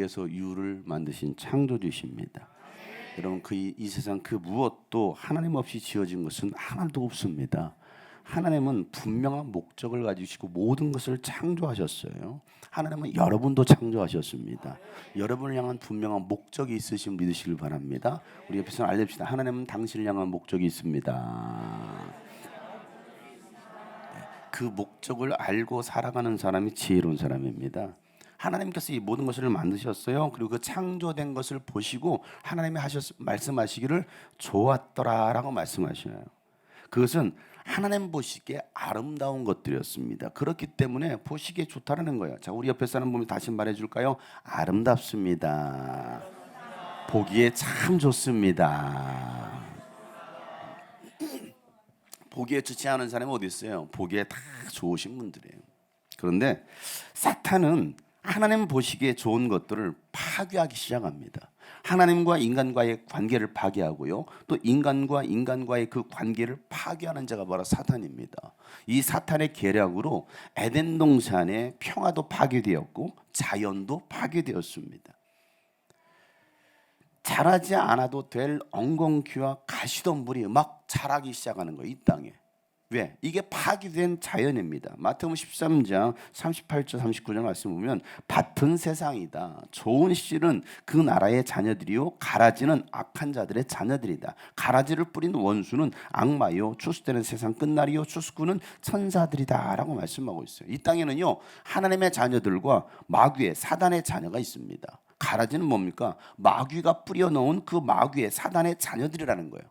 물에서 유를 만드신 창조주이십니다. 여러분 이 세상 그 무엇도 하나님 없이 지어진 것은 하나도 없습니다. 하나님은 분명한 목적을 가지시고 모든 것을 창조하셨어요. 하나님은 여러분도 창조하셨습니다. 여러분을 향한 분명한 목적이 있으신 믿으시길 바랍니다. 우리 옆에서 알립시다. 하나님은 당신을 향한 목적이 있습니다. 그 목적을 알고 살아가는 사람이 지혜로운 사람입니다. 하나님께서 이 모든 것을 만드셨어요. 그리고 그 창조된 것을 보시고 하나님이 말씀하시기를 좋았더라라고 말씀하셔요. 그것은 하나님 보시기에 아름다운 것들이었습니다. 그렇기 때문에 보시기에 좋다라는 거예요. 자, 우리 옆에 사람 보면 다시 말해줄까요? 아름답습니다. 보기에 참 좋습니다. 보기에 좋지 않은 사람이 어디 있어요? 보기에 다 좋으신 분들이에요. 그런데 사탄은 하나님 보시기에 좋은 것들을 파괴하기 시작합니다. 하나님과 인간과의 관계를 파괴하고요. 또 인간과 인간과의 그 관계를 파괴하는 자가 바로 사탄입니다. 이 사탄의 계략으로 에덴 동산의 평화도 파괴되었고 자연도 파괴되었습니다. 자라지 않아도 될 엉겅퀴와 가시덤불이 막 자라기 시작하는 거예요. 이 땅에. 왜? 이게 파괴된 자연입니다. 마태복음 13장 38절 39절 말씀 보면 밭은 세상이다. 좋은 씨는 그 나라의 자녀들이요 가라지는 악한 자들의 자녀들이다. 가라지를 뿌린 원수는 악마요 추수되는 세상 끝날이요 추수꾼은 천사들이다 라고 말씀하고 있어요. 이 땅에는요 하나님의 자녀들과 마귀의 사단의 자녀가 있습니다. 가라지는 뭡니까? 마귀가 뿌려놓은 그 마귀의 사단의 자녀들이라는 거예요.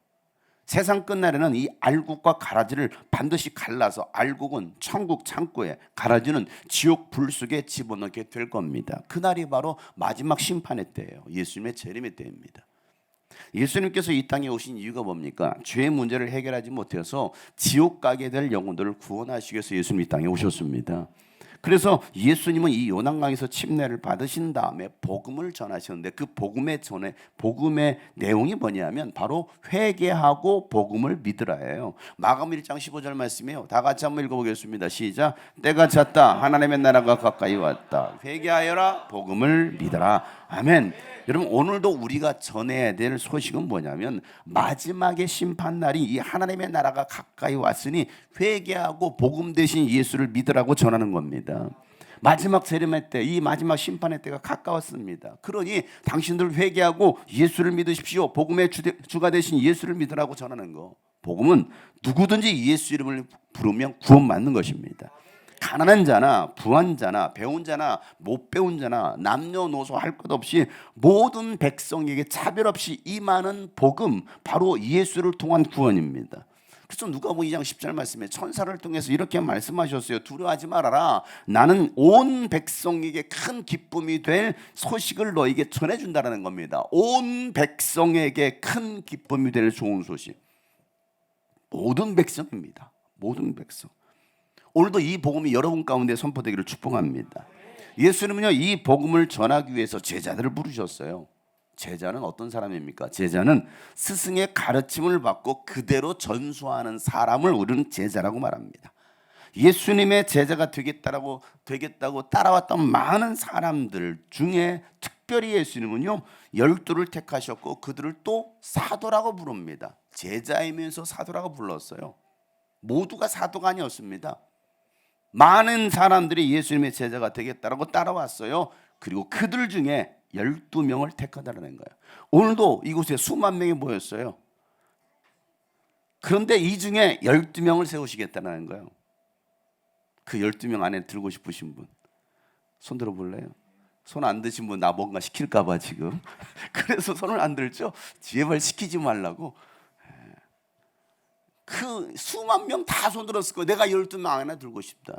세상 끝날에는 이 알곡과 가라지를 반드시 갈라서 알곡은 천국 창고에, 가라지는 지옥 불 속에 집어넣게 될 겁니다. 그날이 바로 마지막 심판의 때예요. 예수님의 재림의 때입니다. 예수님께서 이 땅에 오신 이유가 뭡니까? 죄의 문제를 해결하지 못해서 지옥 가게 될 영혼들을 구원하시기 위해서 예수님이 이 땅에 오셨습니다. 그래서 예수님은 이 요단강에서 침례를 받으신 다음에 복음을 전하셨는데 그 복음의 내용이 뭐냐면 바로 회개하고 복음을 믿으라예요. 마가복음 1장 15절 말씀이에요. 다 같이 한번 읽어보겠습니다. 시작. 때가 찼다. 하나님의 나라가 가까이 왔다. 회개하여라. 복음을 믿어라. 아멘. 여러분 오늘도 우리가 전해야 될 소식은 뭐냐면 마지막의 심판날이 이 하나님의 나라가 가까이 왔으니 회개하고 복음 대신 예수를 믿으라고 전하는 겁니다. 마지막 재림의 때, 이 마지막 심판의 때가 가까웠습니다. 그러니 당신들 회개하고 예수를 믿으십시오. 복음의 주가 되신 예수를 믿으라고 전하는 거. 복음은 누구든지 예수 이름을 부르면 구원받는 것입니다. 가난한 자나 부한 자나 배운 자나 못 배운 자나 남녀노소 할 것 없이 모든 백성에게 차별 없이 임하는 복음, 바로 예수를 통한 구원입니다. 그래서 누가복음 2장 10절 말씀에 천사를 통해서 이렇게 말씀하셨어요. 두려워하지 말아라. 나는 온 백성에게 큰 기쁨이 될 소식을 너에게 전해준다는 겁니다. 온 백성에게 큰 기쁨이 될 좋은 소식. 모든 백성입니다. 모든 백성. 오늘도 이 복음이 여러분 가운데 선포되기를 축복합니다. 예수님은요 이 복음을 전하기 위해서 제자들을 부르셨어요. 제자는 어떤 사람입니까? 제자는 스승의 가르침을 받고 그대로 전수하는 사람을 우리는 제자라고 말합니다. 예수님의 제자가 되겠다고 따라왔던 많은 사람들 중에 특별히 예수님은요 12를 택하셨고 그들을 또 사도라고 부릅니다. 제자이면서 사도라고 불렀어요. 모두가 사도가 아니었습니다. 많은 사람들이 예수님의 제자가 되겠다라고 따라왔어요. 그리고 그들 중에 12명을 택하다는 거예요. 오늘도 이곳에 수만 명이 모였어요. 그런데 이 중에 12명을 세우시겠다는 거예요. 그 12명 안에 들고 싶으신 분 손 들어볼래요? 손 안 드신 분 나 뭔가 시킬까 봐 지금 그래서 손을 안 들죠? 제발 시키지 말라고. 그 수만 명 다 손들었을 거예요. 내가 12명 안에 들고 싶다.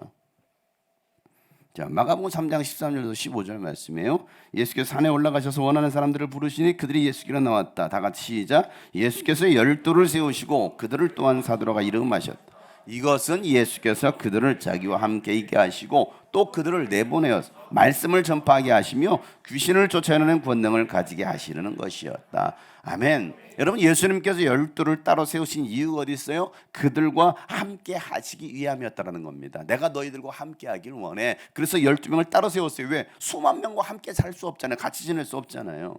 자, 마가복음 3장 13절에서 15절 말씀이에요. 예수께서 산에 올라가셔서 원하는 사람들을 부르시니 그들이 예수께로 나왔다. 다 같이 시작. 예수께서 12를 세우시고 그들을 또한 사도라고 이름하셨다. 이것은 예수께서 그들을 자기와 함께 있게 하시고 또 그들을 내보내어 말씀을 전파하게 하시며 귀신을 쫓아내는 권능을 가지게 하시려는 것이었다. 아멘. 여러분, 예수님께서 12를 따로 세우신 이유가 어디 있어요? 그들과 함께 하시기 위함이었다는 겁니다. 내가 너희들과 함께 하길 원해. 그래서 12명을 따로 세웠어요. 왜? 수만 명과 함께 살 수 없잖아요. 같이 지낼 수 없잖아요.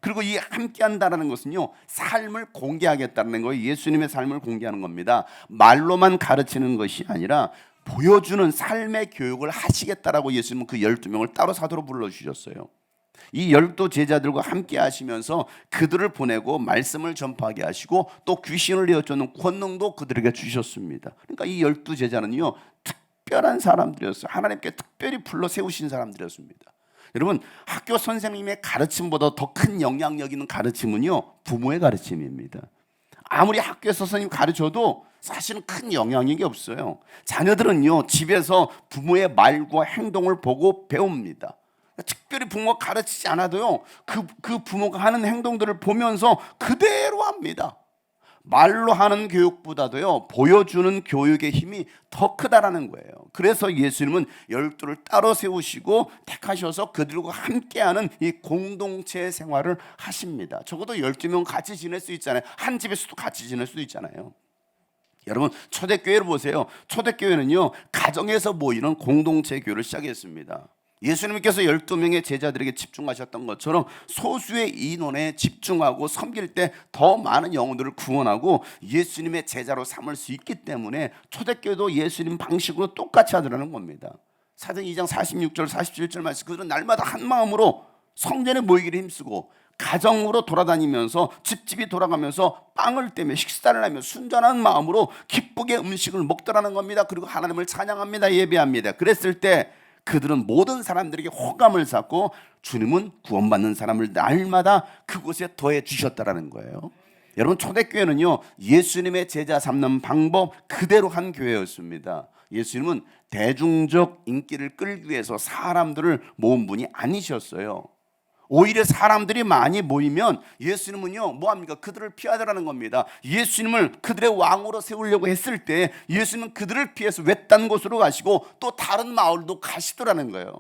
그리고 이 함께 한다는 것은요, 삶을 공개하겠다는 거예요. 예수님의 삶을 공개하는 겁니다. 말로만 가르치는 것이 아니라 보여주는 삶의 교육을 하시겠다라고 예수님은 그 12명을 따로 사도로 불러주셨어요. 이 12 제자들과 함께 하시면서 그들을 보내고 말씀을 전파하게 하시고 또 귀신을 내어쫓는 권능도 그들에게 주셨습니다. 그러니까 이 12 제자는요, 특별한 사람들이었어요. 하나님께 특별히 불러 세우신 사람들이었습니다. 여러분, 학교 선생님의 가르침보다 더 큰 영향력 있는 가르침은요, 부모의 가르침입니다. 아무리 학교에서 선생님 가르쳐도 사실은 큰 영향력이 없어요. 자녀들은요, 집에서 부모의 말과 행동을 보고 배웁니다. 특별히 부모가 가르치지 않아도요, 그 부모가 하는 행동들을 보면서 그대로 합니다. 말로 하는 교육보다도요, 보여주는 교육의 힘이 더 크다라는 거예요. 그래서 예수님은 12를 따로 세우시고 택하셔서 그들과 함께하는 이 공동체 생활을 하십니다. 적어도 12명 같이 지낼 수 있잖아요. 한 집에서도 같이 지낼 수 있잖아요. 여러분, 초대교회를 보세요. 초대교회는요, 가정에서 모이는 공동체 교회를 시작했습니다. 예수님께서 12명의 제자들에게 집중하셨던 것처럼 소수의 인원에 집중하고 섬길 때 더 많은 영혼들을 구원하고 예수님의 제자로 삼을 수 있기 때문에 초대교회도 예수님 방식으로 똑같이 하더라는 겁니다. 사도행 2장 46절 47절 말씀, 그들은 날마다 한 마음으로 성전에 모이기를 힘쓰고 가정으로 돌아다니면서 집집이 돌아가면서 빵을 떼며 식사를 하며 순전한 마음으로 기쁘게 음식을 먹더라는 겁니다. 그리고 하나님을 찬양합니다. 예배합니다. 그랬을 때 그들은 모든 사람들에게 호감을 샀고 주님은 구원받는 사람을 날마다 그곳에 더해 주셨다라는 거예요. 여러분, 초대교회는요, 예수님의 제자 삼는 방법 그대로 한 교회였습니다. 예수님은 대중적 인기를 끌기 위해서 사람들을 모은 분이 아니셨어요. 오히려 사람들이 많이 모이면 예수님은요, 뭐합니까? 그들을 피하더라는 겁니다. 예수님을 그들의 왕으로 세우려고 했을 때 예수님은 그들을 피해서 외딴 곳으로 가시고 또 다른 마을도 가시더라는 거예요.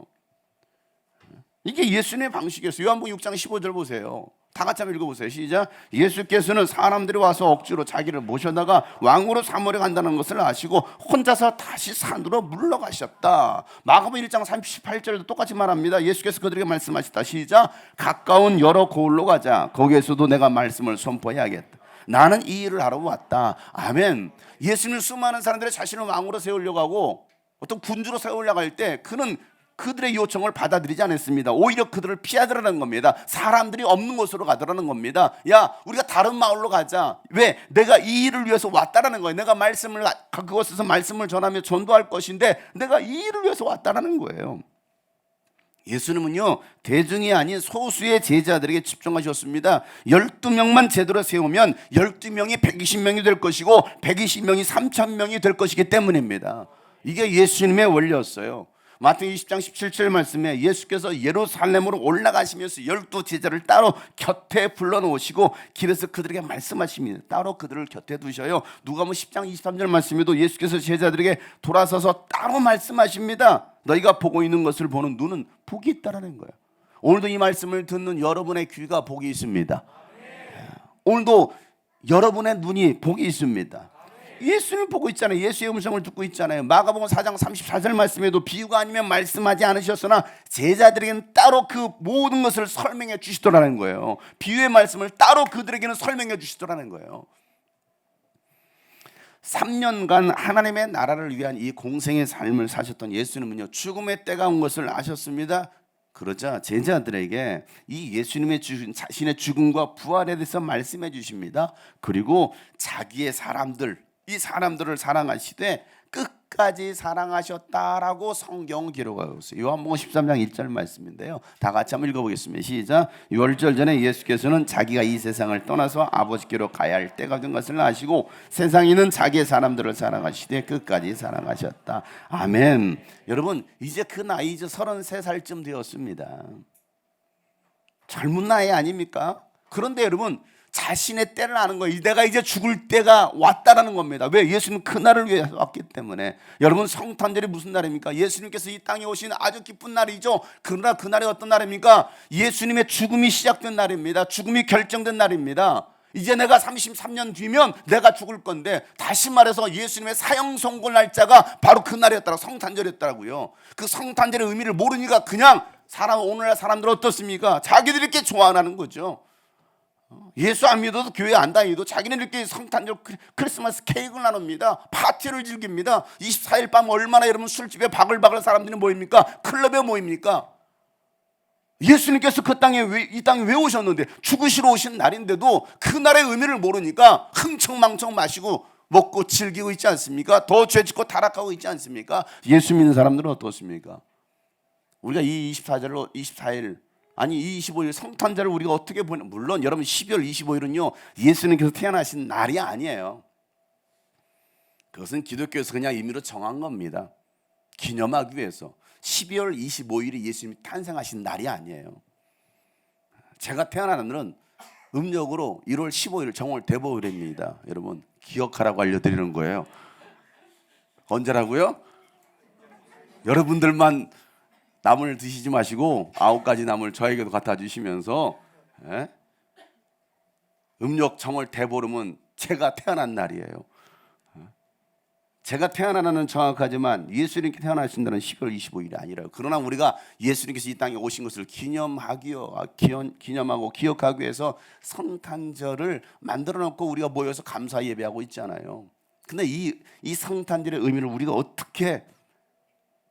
이게 예수님의 방식이었어요. 요한복음 6장 15절 보세요. 다 같이 한번 읽어보세요. 시작. 예수께서는 사람들이 와서 억지로 자기를 모셔다가 왕으로 삼으려 간다는 것을 아시고 혼자서 다시 산으로 물러가셨다. 마가복음 1장 38절도 똑같이 말합니다. 예수께서 그들에게 말씀하셨다. 시작. 가까운 여러 고을로 가자. 거기에서도 내가 말씀을 선포해야겠다. 나는 이 일을 하러 왔다. 아멘. 예수님은 수많은 사람들이 자신을 왕으로 세우려고 하고 어떤 군주로 세우려고 할 때 그는 그들의 요청을 받아들이지 않았습니다. 오히려 그들을 피하더라는 겁니다. 사람들이 없는 곳으로 가더라는 겁니다. 야, 우리가 다른 마을로 가자. 왜? 내가 이 일을 위해서 왔다라는 거예요. 내가 그곳에서 말씀을 전하며 전도할 것인데 내가 이 일을 위해서 왔다라는 거예요. 예수님은요, 대중이 아닌 소수의 제자들에게 집중하셨습니다. 12명만 제대로 세우면 12명이 120명이 될 것이고 120명이 3,000명이 될 것이기 때문입니다. 이게 예수님의 원리였어요. 마태복음 20장 17절 말씀에 예수께서 예루살렘으로 올라가시면서 12 제자를 따로 곁에 불러놓으시고 길에서 그들에게 말씀하십니다. 따로 그들을 곁에 두셔요. 누가복음 10장 23절 말씀에도 예수께서 제자들에게 돌아서서 따로 말씀하십니다. 너희가 보고 있는 것을 보는 눈은 복이 있다라는 거예요. 오늘도 이 말씀을 듣는 여러분의 귀가 복이 있습니다. 오늘도 여러분의 눈이 복이 있습니다. 예수님 보고 있잖아요. 예수의 음성을 듣고 있잖아요. 마가복음 4장 34절 말씀에도 비유가 아니면 말씀하지 않으셨으나 제자들에게는 따로 그 모든 것을 설명해 주시더라는 거예요. 비유의 말씀을 따로 그들에게는 설명해 주시더라는 거예요. 3년간 하나님의 나라를 위한 이 공생의 삶을 사셨던 예수님은요, 죽음의 때가 온 것을 아셨습니다. 그러자 제자들에게 이 예수님의 자신의 죽음과 부활에 대해서 말씀해 주십니다. 그리고 자기의 이 사람들을 사랑하시되 끝까지 사랑하셨다라고 성경 기록하고 있어요. 요한복음 13장 1절 말씀인데요. 다 같이 한번 읽어보겠습니다. 시작. 6절 전에 예수께서는 자기가 이 세상을 떠나서 아버지께로 가야 할 때가 된 것을 아시고 세상에는 자기의 사람들을 사랑하시되 끝까지 사랑하셨다. 아멘. 여러분, 이제 그 나이 이제 33살쯤 되었습니다. 젊은 나이 아닙니까? 그런데 여러분, 자신의 때를 아는 거예요. 내가 이제 죽을 때가 왔다라는 겁니다. 왜? 예수님은 그날을 위해 왔기 때문에. 여러분, 성탄절이 무슨 날입니까? 예수님께서 이 땅에 오신 아주 기쁜 날이죠. 그러나 그날이 어떤 날입니까? 예수님의 죽음이 시작된 날입니다. 죽음이 결정된 날입니다. 이제 내가 33년 뒤면 내가 죽을 건데, 다시 말해서 예수님의 사형 선고 날짜가 바로 그날이었다고, 성탄절이었다고요. 그 성탄절의 의미를 모르니까 그냥 오늘날 사람들은 어떻습니까? 자기들이 이렇게 좋아하는 거죠. 예수 안 믿어도 교회 안 다니도 자기는 이렇게 성탄절 크리스마스 케이크를 나눕니다. 파티를 즐깁니다. 24일 밤 얼마나 여러분 술집에 바글바글 사람들이 모입니까? 클럽에 모입니까? 예수님께서 이 땅에 왜 오셨는데, 죽으시러 오신 날인데도 그날의 의미를 모르니까 흥청망청 마시고 먹고 즐기고 있지 않습니까? 더 죄짓고 타락하고 있지 않습니까? 예수 믿는 사람들은 어떻습니까? 우리가 이 24일 아니 이 25일 성탄절을 우리가 어떻게 보냐? 물론 여러분 12월 25일은요 예수님께서 태어나신 날이 아니에요. 그것은 기독교에서 그냥 임의로 정한 겁니다. 기념하기 위해서. 12월 25일이 예수님이 탄생하신 날이 아니에요. 제가 태어나는 날은 음력으로 1월 15일 정월 대보일입니다. 여러분 기억하라고 알려드리는 거예요. 언제라고요? 여러분들만 나물 드시지 마시고 9가지 나물 저에게도 갖다 주시면서, 음력 정월 대보름은 제가 태어난 날이에요. 제가 태어난 날은 정확하지만 예수님께 태어나신 날은 12월 25일이 아니라요. 그러나 우리가 예수님께서 이 땅에 오신 것을 기념하고 기억하기 위해서 성탄절을 만들어 놓고 우리가 모여서 감사 예배하고 있잖아요. 근데 이 성탄절의 의미를 우리가 어떻게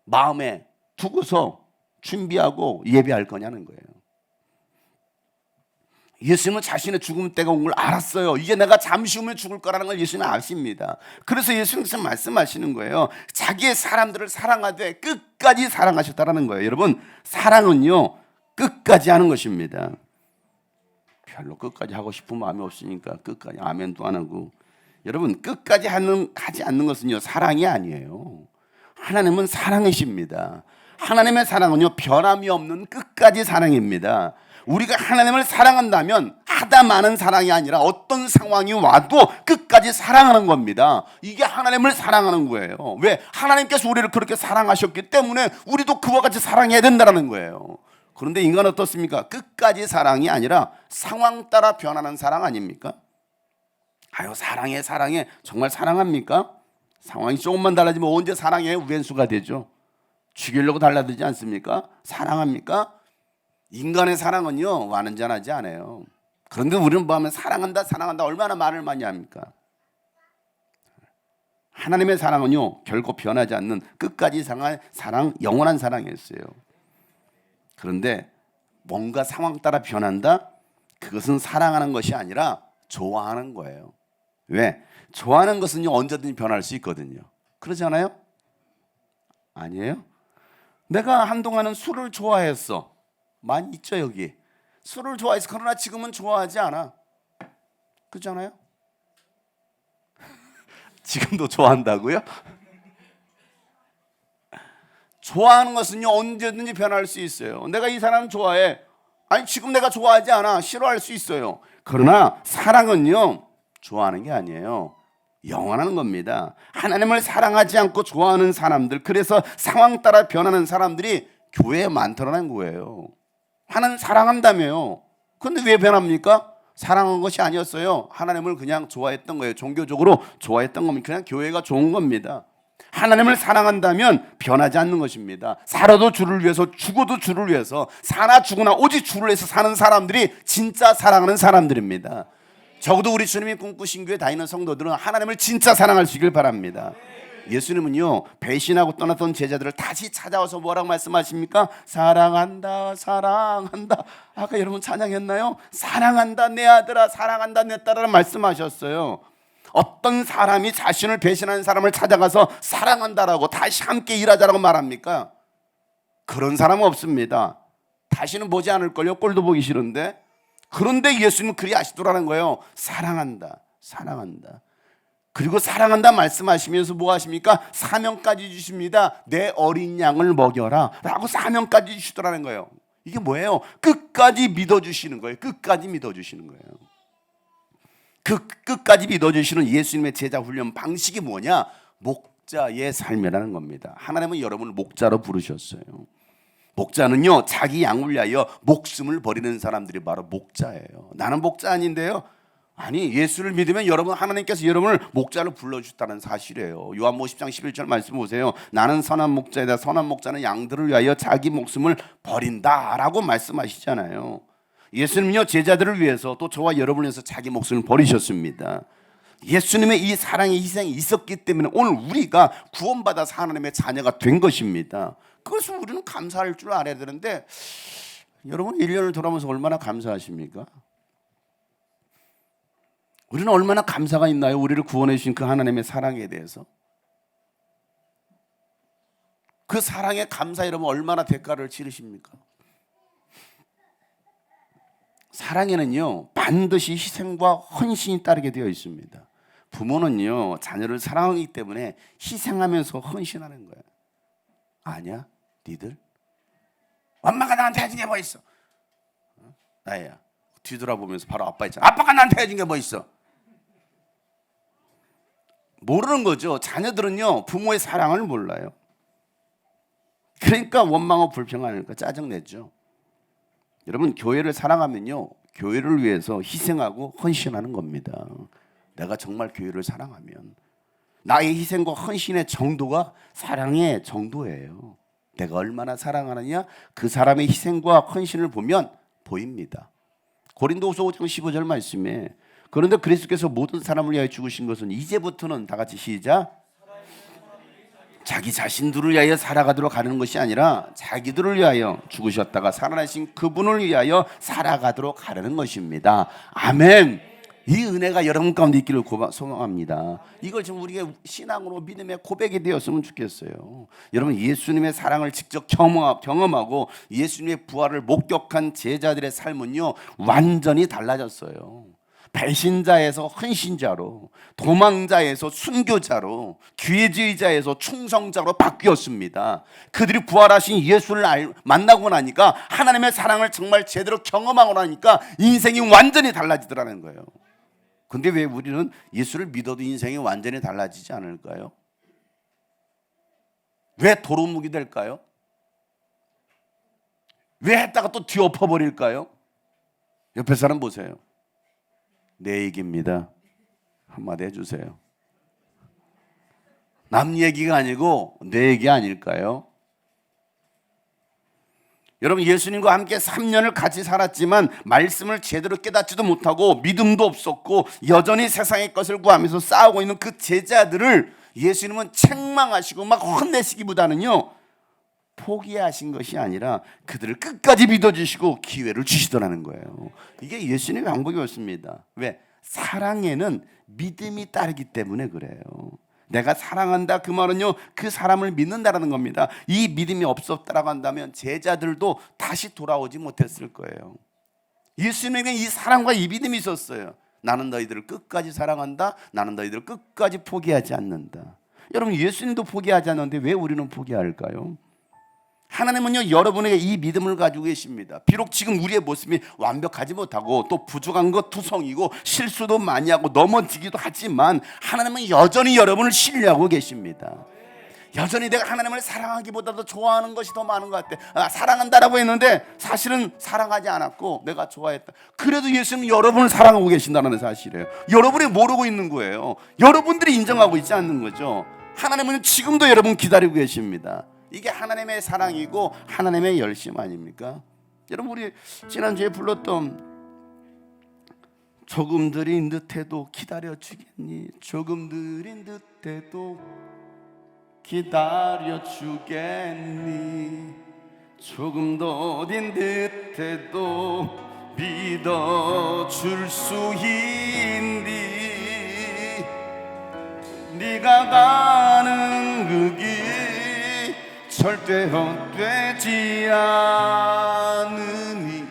마음에 두고서 준비하고 예배할 거냐는 거예요. 예수님은 자신의 죽음 때가 온 걸 알았어요. 이제 내가 잠시 후면 죽을 거라는 걸 예수님은 아십니다. 그래서 예수님께서 말씀하시는 거예요. 자기의 사람들을 사랑하되 끝까지 사랑하셨다라는 거예요. 여러분, 사랑은요 끝까지 하는 것입니다. 별로 끝까지 하고 싶은 마음이 없으니까 끝까지 아멘도 안 하고. 여러분, 끝까지 하지 않는 것은요 사랑이 아니에요. 하나님은 사랑이십니다. 하나님의 사랑은요 변함이 없는 끝까지 사랑입니다. 우리가 하나님을 사랑한다면 하다 많은 사랑이 아니라 어떤 상황이 와도 끝까지 사랑하는 겁니다. 이게 하나님을 사랑하는 거예요. 왜? 하나님께서 우리를 그렇게 사랑하셨기 때문에 우리도 그와 같이 사랑해야 된다는 거예요. 그런데 인간은 어떻습니까? 끝까지 사랑이 아니라 상황 따라 변하는 사랑 아닙니까? 아유 사랑해 정말 사랑합니까? 상황이 조금만 달라지면 언제 사랑의 우변수가 되죠? 죽이려고 달라들지 않습니까? 사랑합니까? 인간의 사랑은요 완전하지 않아요. 그런데 우리는 보면 사랑한다 얼마나 말을 많이 합니까? 하나님의 사랑은요 결코 변하지 않는 끝까지 사랑, 영원한 사랑이었어요. 그런데 뭔가 상황 따라 변한다? 그것은 사랑하는 것이 아니라 좋아하는 거예요. 왜? 좋아하는 것은요 언제든지 변할 수 있거든요. 그러지 않아요? 아니에요? 내가 한동안은 술을 좋아했어. 많이 있죠 여기. 술을 좋아해서. 그러나 지금은 좋아하지 않아. 그렇잖아요? 지금도 좋아한다고요? 좋아하는 것은요 언제든지 변할 수 있어요. 내가 이 사람 좋아해. 아니 지금 내가 좋아하지 않아. 싫어할 수 있어요. 그러나 사랑은요 좋아하는 게 아니에요. 영원한 겁니다. 하나님을 사랑하지 않고 좋아하는 사람들, 그래서 상황 따라 변하는 사람들이 교회에 많더라는 거예요. 하나님 사랑한다며요. 그런데 왜 변합니까? 사랑한 것이 아니었어요. 하나님을 그냥 좋아했던 거예요. 종교적으로 좋아했던 겁니다. 그냥 교회가 좋은 겁니다. 하나님을 사랑한다면 변하지 않는 것입니다. 살아도 주를 위해서, 죽어도 주를 위해서, 사나 죽으나 오직 주를 위해서 사는 사람들이 진짜 사랑하는 사람들입니다. 적어도 우리 주님이 꿈꾸신 교회 다니는 성도들은 하나님을 진짜 사랑할 수 있길 바랍니다. 예수님은요 배신하고 떠났던 제자들을 다시 찾아와서 뭐라고 말씀하십니까? 사랑한다. 아까 여러분 찬양했나요? 사랑한다 내 아들아, 사랑한다 내 딸아 말씀하셨어요. 어떤 사람이 자신을 배신하는 사람을 찾아가서 사랑한다라고 다시 함께 일하자라고 말합니까? 그런 사람은 없습니다. 다시는 보지 않을걸요. 꼴도 보기 싫은데. 그런데 예수님은 그리 아시더라는 거예요. 사랑한다. 그리고 사랑한다 말씀하시면서 뭐 하십니까? 사명까지 주십니다. 내 어린 양을 먹여라 라고 사명까지 주시더라는 거예요. 이게 뭐예요? 끝까지 믿어주시는 거예요. 끝까지 믿어주시는 거예요. 그 끝까지 믿어주시는 예수님의 제자 훈련 방식이 뭐냐? 목자의 삶이라는 겁니다. 하나님은 여러분을 목자로 부르셨어요. 목자는요, 자기 양을 위하여 목숨을 버리는 사람들이 바로 목자예요. 나는 목자 아닌데요. 아니, 예수를 믿으면 여러분, 하나님께서 여러분을 목자로 불러주셨다는 사실이에요. 요한복음 10장 11절 말씀 보세요. 나는 선한 목자이다. 선한 목자는 양들을 위하여 자기 목숨을 버린다라고 말씀하시잖아요. 예수님은요, 제자들을 위해서 또 저와 여러분을 위해서 자기 목숨을 버리셨습니다. 예수님의 이 사랑의 희생이 있었기 때문에 오늘 우리가 구원받아서 하나님의 자녀가 된 것입니다. 그것을 우리는 감사할 줄 알아야 되는데, 여러분 1년을 돌아보면서 얼마나 감사하십니까? 우리는 얼마나 감사가 있나요? 우리를 구원해 주신 그 하나님의 사랑에 대해서. 그 사랑에 감사, 여러분 얼마나 대가를 치르십니까? 사랑에는요, 반드시 희생과 헌신이 따르게 되어 있습니다. 부모는요, 자녀를 사랑하기 때문에 희생하면서 헌신하는 거야. 아니야? 니들? 엄마가 나한테 해준 게 뭐 있어? 나야. 뒤돌아보면서 바로 아빠 있잖아. 아빠가 나한테 해준 게 뭐 있어? 모르는 거죠. 자녀들은요, 부모의 사랑을 몰라요. 그러니까 원망하고 불평하니까 짜증내죠. 여러분, 교회를 사랑하면요, 교회를 위해서 희생하고 헌신하는 겁니다. 내가 정말 교회를 사랑하면 나의 희생과 헌신의 정도가 사랑의 정도예요. 내가 얼마나 사랑하느냐, 그 사람의 희생과 헌신을 보면 보입니다. 고린도후서 5장 15절 말씀에, 그런데 그리스도께서 모든 사람을 위하여 죽으신 것은, 이제부터는 다 같이 시작, 자기 자신들을 위하여 살아가도록 하는 것이 아니라 자기들을 위하여 죽으셨다가 살아나신 그분을 위하여 살아가도록 하려는 것입니다. 아멘. 이 은혜가 여러분 가운데 있기를 소망합니다. 이걸 지금 우리가 신앙으로 믿음의 고백이 되었으면 좋겠어요. 여러분, 예수님의 사랑을 직접 경험하고 예수님의 부활을 목격한 제자들의 삶은요, 완전히 달라졌어요. 배신자에서 헌신자로, 도망자에서 순교자로, 기회주의자에서 충성자로 바뀌었습니다. 그들이 부활하신 예수를 만나고 나니까, 하나님의 사랑을 정말 제대로 경험하고 나니까 인생이 완전히 달라지더라는 거예요. 근데 왜 우리는 예수를 믿어도 인생이 완전히 달라지지 않을까요? 왜 도루묵이 될까요? 왜 했다가 또 뒤엎어버릴까요? 옆에 사람 보세요. 내 얘기입니다. 한마디 해주세요. 남 얘기가 아니고 내 얘기 아닐까요? 여러분, 예수님과 함께 3년을 같이 살았지만 말씀을 제대로 깨닫지도 못하고 믿음도 없었고 여전히 세상의 것을 구하면서 싸우고 있는 그 제자들을 예수님은 책망하시고 막 혼내시기보다는요, 포기하신 것이 아니라 그들을 끝까지 믿어주시고 기회를 주시더라는 거예요. 이게 예수님의 방법이었습니다. 왜? 사랑에는 믿음이 따르기 때문에 그래요. 내가 사랑한다, 그 말은요, 그 사람을 믿는다라는 겁니다. 이 믿음이 없었다라고 한다면 제자들도 다시 돌아오지 못했을 거예요. 예수님에게 이 사랑과 이 믿음이 있었어요. 나는 너희들을 끝까지 사랑한다. 나는 너희들을 끝까지 포기하지 않는다. 여러분, 예수님도 포기하지 않는데 왜 우리는 포기할까요? 하나님은요, 여러분에게 이 믿음을 가지고 계십니다. 비록 지금 우리의 모습이 완벽하지 못하고 또 부족한 것 투성이고 실수도 많이 하고 넘어지기도 하지만 하나님은 여전히 여러분을 신뢰하고 계십니다. 여전히 내가 하나님을 사랑하기보다도 좋아하는 것이 더 많은 것 같아. 사랑한다라고 했는데 사실은 사랑하지 않았고 내가 좋아했다. 그래도 예수님은 여러분을 사랑하고 계신다는 사실이에요. 여러분이 모르고 있는 거예요. 여러분들이 인정하고 있지 않는 거죠. 하나님은 지금도 여러분 기다리고 계십니다. 이게 하나님의 사랑이고 하나님의 열심 아닙니까? 여러분, 우리 지난주에 불렀던 조금 들인 듯해도 기다려주겠니? 조금 들인 듯해도 기다려주겠니? 조금 더딘 듯해도 믿어줄 수 있니? 네가 가는 그 길 절대 헛되지 않으니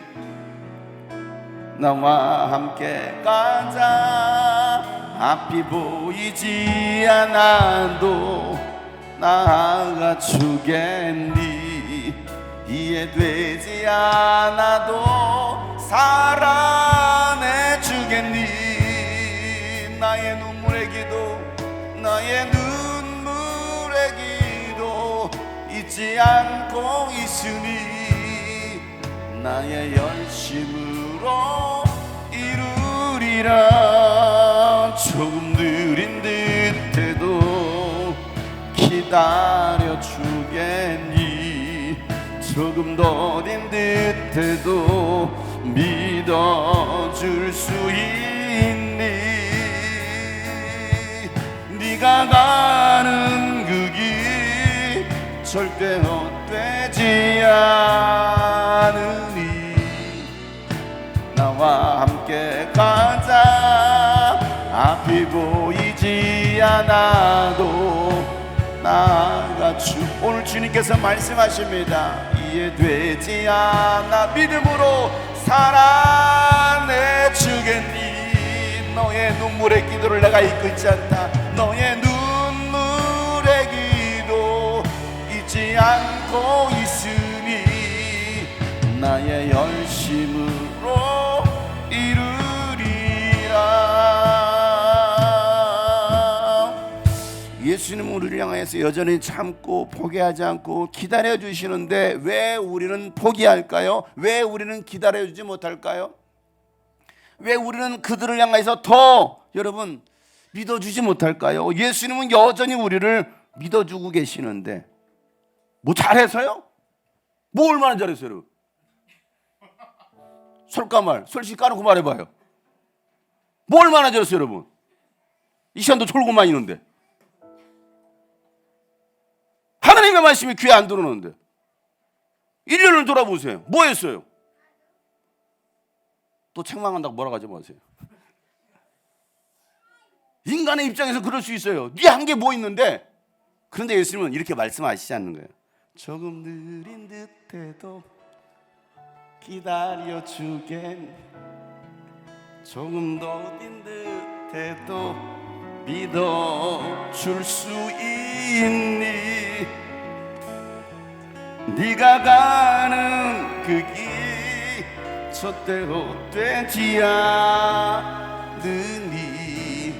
나와 함께 가자. 앞이 보이지 않아도 나아가 주겠니? 이해되지 않아도 사랑해 주겠니? 잊지 않고 있으니 나의 열심으로 이루리라. 조금 느린 듯해도 기다려 주겠니. 조금 더딘 듯해도 믿어줄 수 있니. 네가 가는 그 길 절대 헛되지 않으니 나와 함께 가자. 앞이 보이지 않아도 나아가 오늘 주님께서 말씀하십니다. 이해되지 않아 믿음으로 살아내주겠니. 너의 눈물의 기도를 내가 잊고 있지 않다. 너의 눈물의 기도 잊지 않고 있으니 나의 열심으로 이루리라. 예수님은 우리를 향해서 여전히 참고 포기하지 않고 기다려주시는데 왜 우리는 포기할까요? 왜 우리는 기다려주지 못할까요? 왜 우리는 그들을 향해서 더 여러분 믿어주지 못할까요? 예수님은 여전히 우리를 믿어주고 계시는데 뭐 잘해서요? 뭐 얼마나 잘했어요? 솔까말 솔직히 까놓고 말해봐요. 뭐 얼마나 잘했어요 여러분? 이 시간도 졸고만 있는데 하나님의 말씀이 귀에 안 들어오는데 1년을 돌아보세요. 뭐 했어요? 또 책망한다고 뭐라고 하지 마세요. 인간의 입장에서 그럴 수 있어요. 네 한 게 뭐 있는데. 그런데 예수님은 이렇게 말씀하시지 않는 거예요. 조금 느린 듯해도 기다려주겠니. 조금 더딘 듯해도 믿어줄 수 있니. 네가 가는 그 길 절대 헛되지 않으니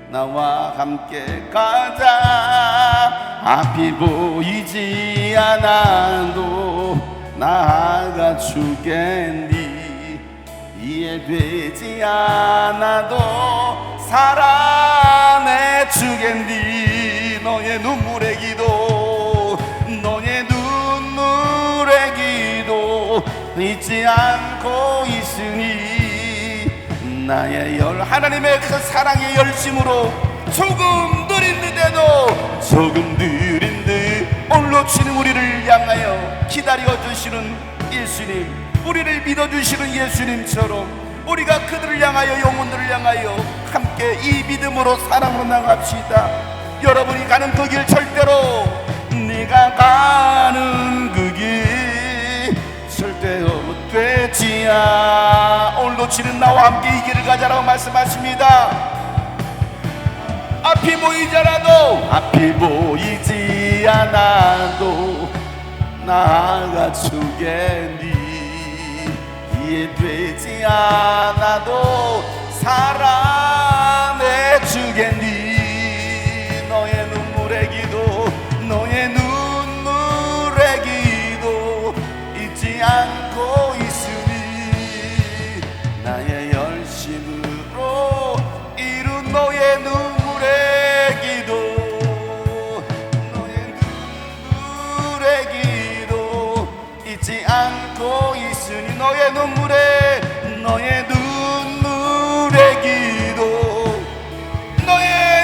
나와 함께 가자. 앞이 보이지 않아도 나아가 주겠니. 이해되지 않아도 살아내 주겠니. 너의 눈물의 기도 너의 눈물의 기도 잊지 않고 있으니 나의 하나님의 그 사랑의 열심으로 조금 느린 듯해도 조금 느린 듯 올로치는 우리를 향하여 기다려주시는 예수님, 우리를 믿어주시는 예수님처럼 우리가 그들을 향하여 영혼들을 향하여 함께 이 믿음으로 사랑으로 나갑시다. 여러분이 가는 그 길 절대로 네가 가는 그 길 절대 헛되지 않아. 오늘 놓치는 나와 함께 이 길을 가자라고 말씀하십니다. 앞이 보이지 않아도 나아가 주겠니. 이해되지 않아도 살아내 주겠니. 너의 눈물의 기도 너의 눈물의 기도 잊지 않고 있으니 나의 열심으로 이룬 너의 눈물의 기도 너의 눈물의 기도 잊지 않고 있으니 너의 눈물의 기도 너의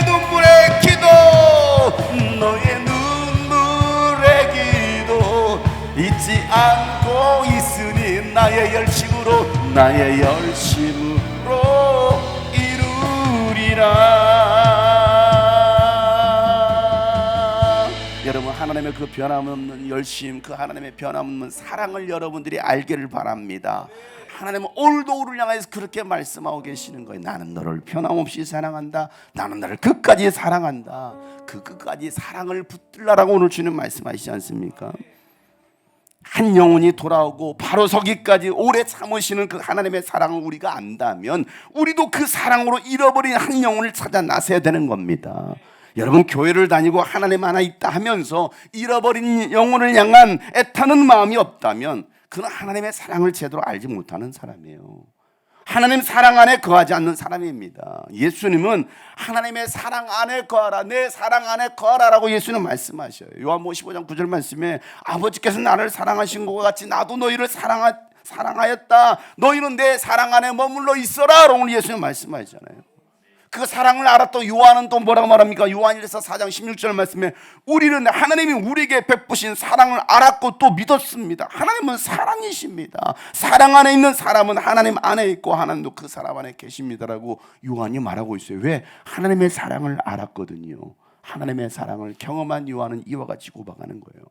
눈물의 기도 너의 눈물의 기도 잊지 않고 있으니 나의 열심으로 이루리라. 여러분 하나님의 그 변함없는 열심, 그 하나님의 변함없는 사랑을 여러분들이 알기를 바랍니다. 하나님은 오늘도 우리를 향해서 그렇게 말씀하고 계시는 거예요. 나는 너를 변함없이 사랑한다. 나는 너를 끝까지 사랑한다. 그 끝까지 사랑을 붙들라라고 오늘 주님 말씀하시지 않습니까? 한 영혼이 돌아오고 바로 서기까지 오래 참으시는 그 하나님의 사랑을 우리가 안다면 우리도 그 사랑으로 잃어버린 한 영혼을 찾아 나서야 되는 겁니다. 여러분 교회를 다니고 하나님 하나 있다 하면서 잃어버린 영혼을 향한 애타는 마음이 없다면 그는 하나님의 사랑을 제대로 알지 못하는 사람이에요. 하나님 사랑 안에 거하지 않는 사람입니다. 예수님은 하나님의 사랑 안에 거하라, 내 사랑 안에 거하라라고 예수는 말씀하셔요. 요한복음 15장 9절 말씀에 아버지께서 나를 사랑하신 것 같이 나도 너희를 사랑하였다. 너희는 내 사랑 안에 머물러 있어라 라고 예수님 말씀하시잖아요. 그 사랑을 알았던 요한은 또 뭐라고 말합니까? 요한일서 4장 16절 말씀에 우리는 하나님이 우리에게 베푸신 사랑을 알았고 또 믿었습니다. 하나님은 사랑이십니다. 사랑 안에 있는 사람은 하나님 안에 있고 하나님도 그 사람 안에 계십니다라고 요한이 말하고 있어요. 왜? 하나님의 사랑을 알았거든요. 하나님의 사랑을 경험한 요한은 이와 같이 고백하는 거예요.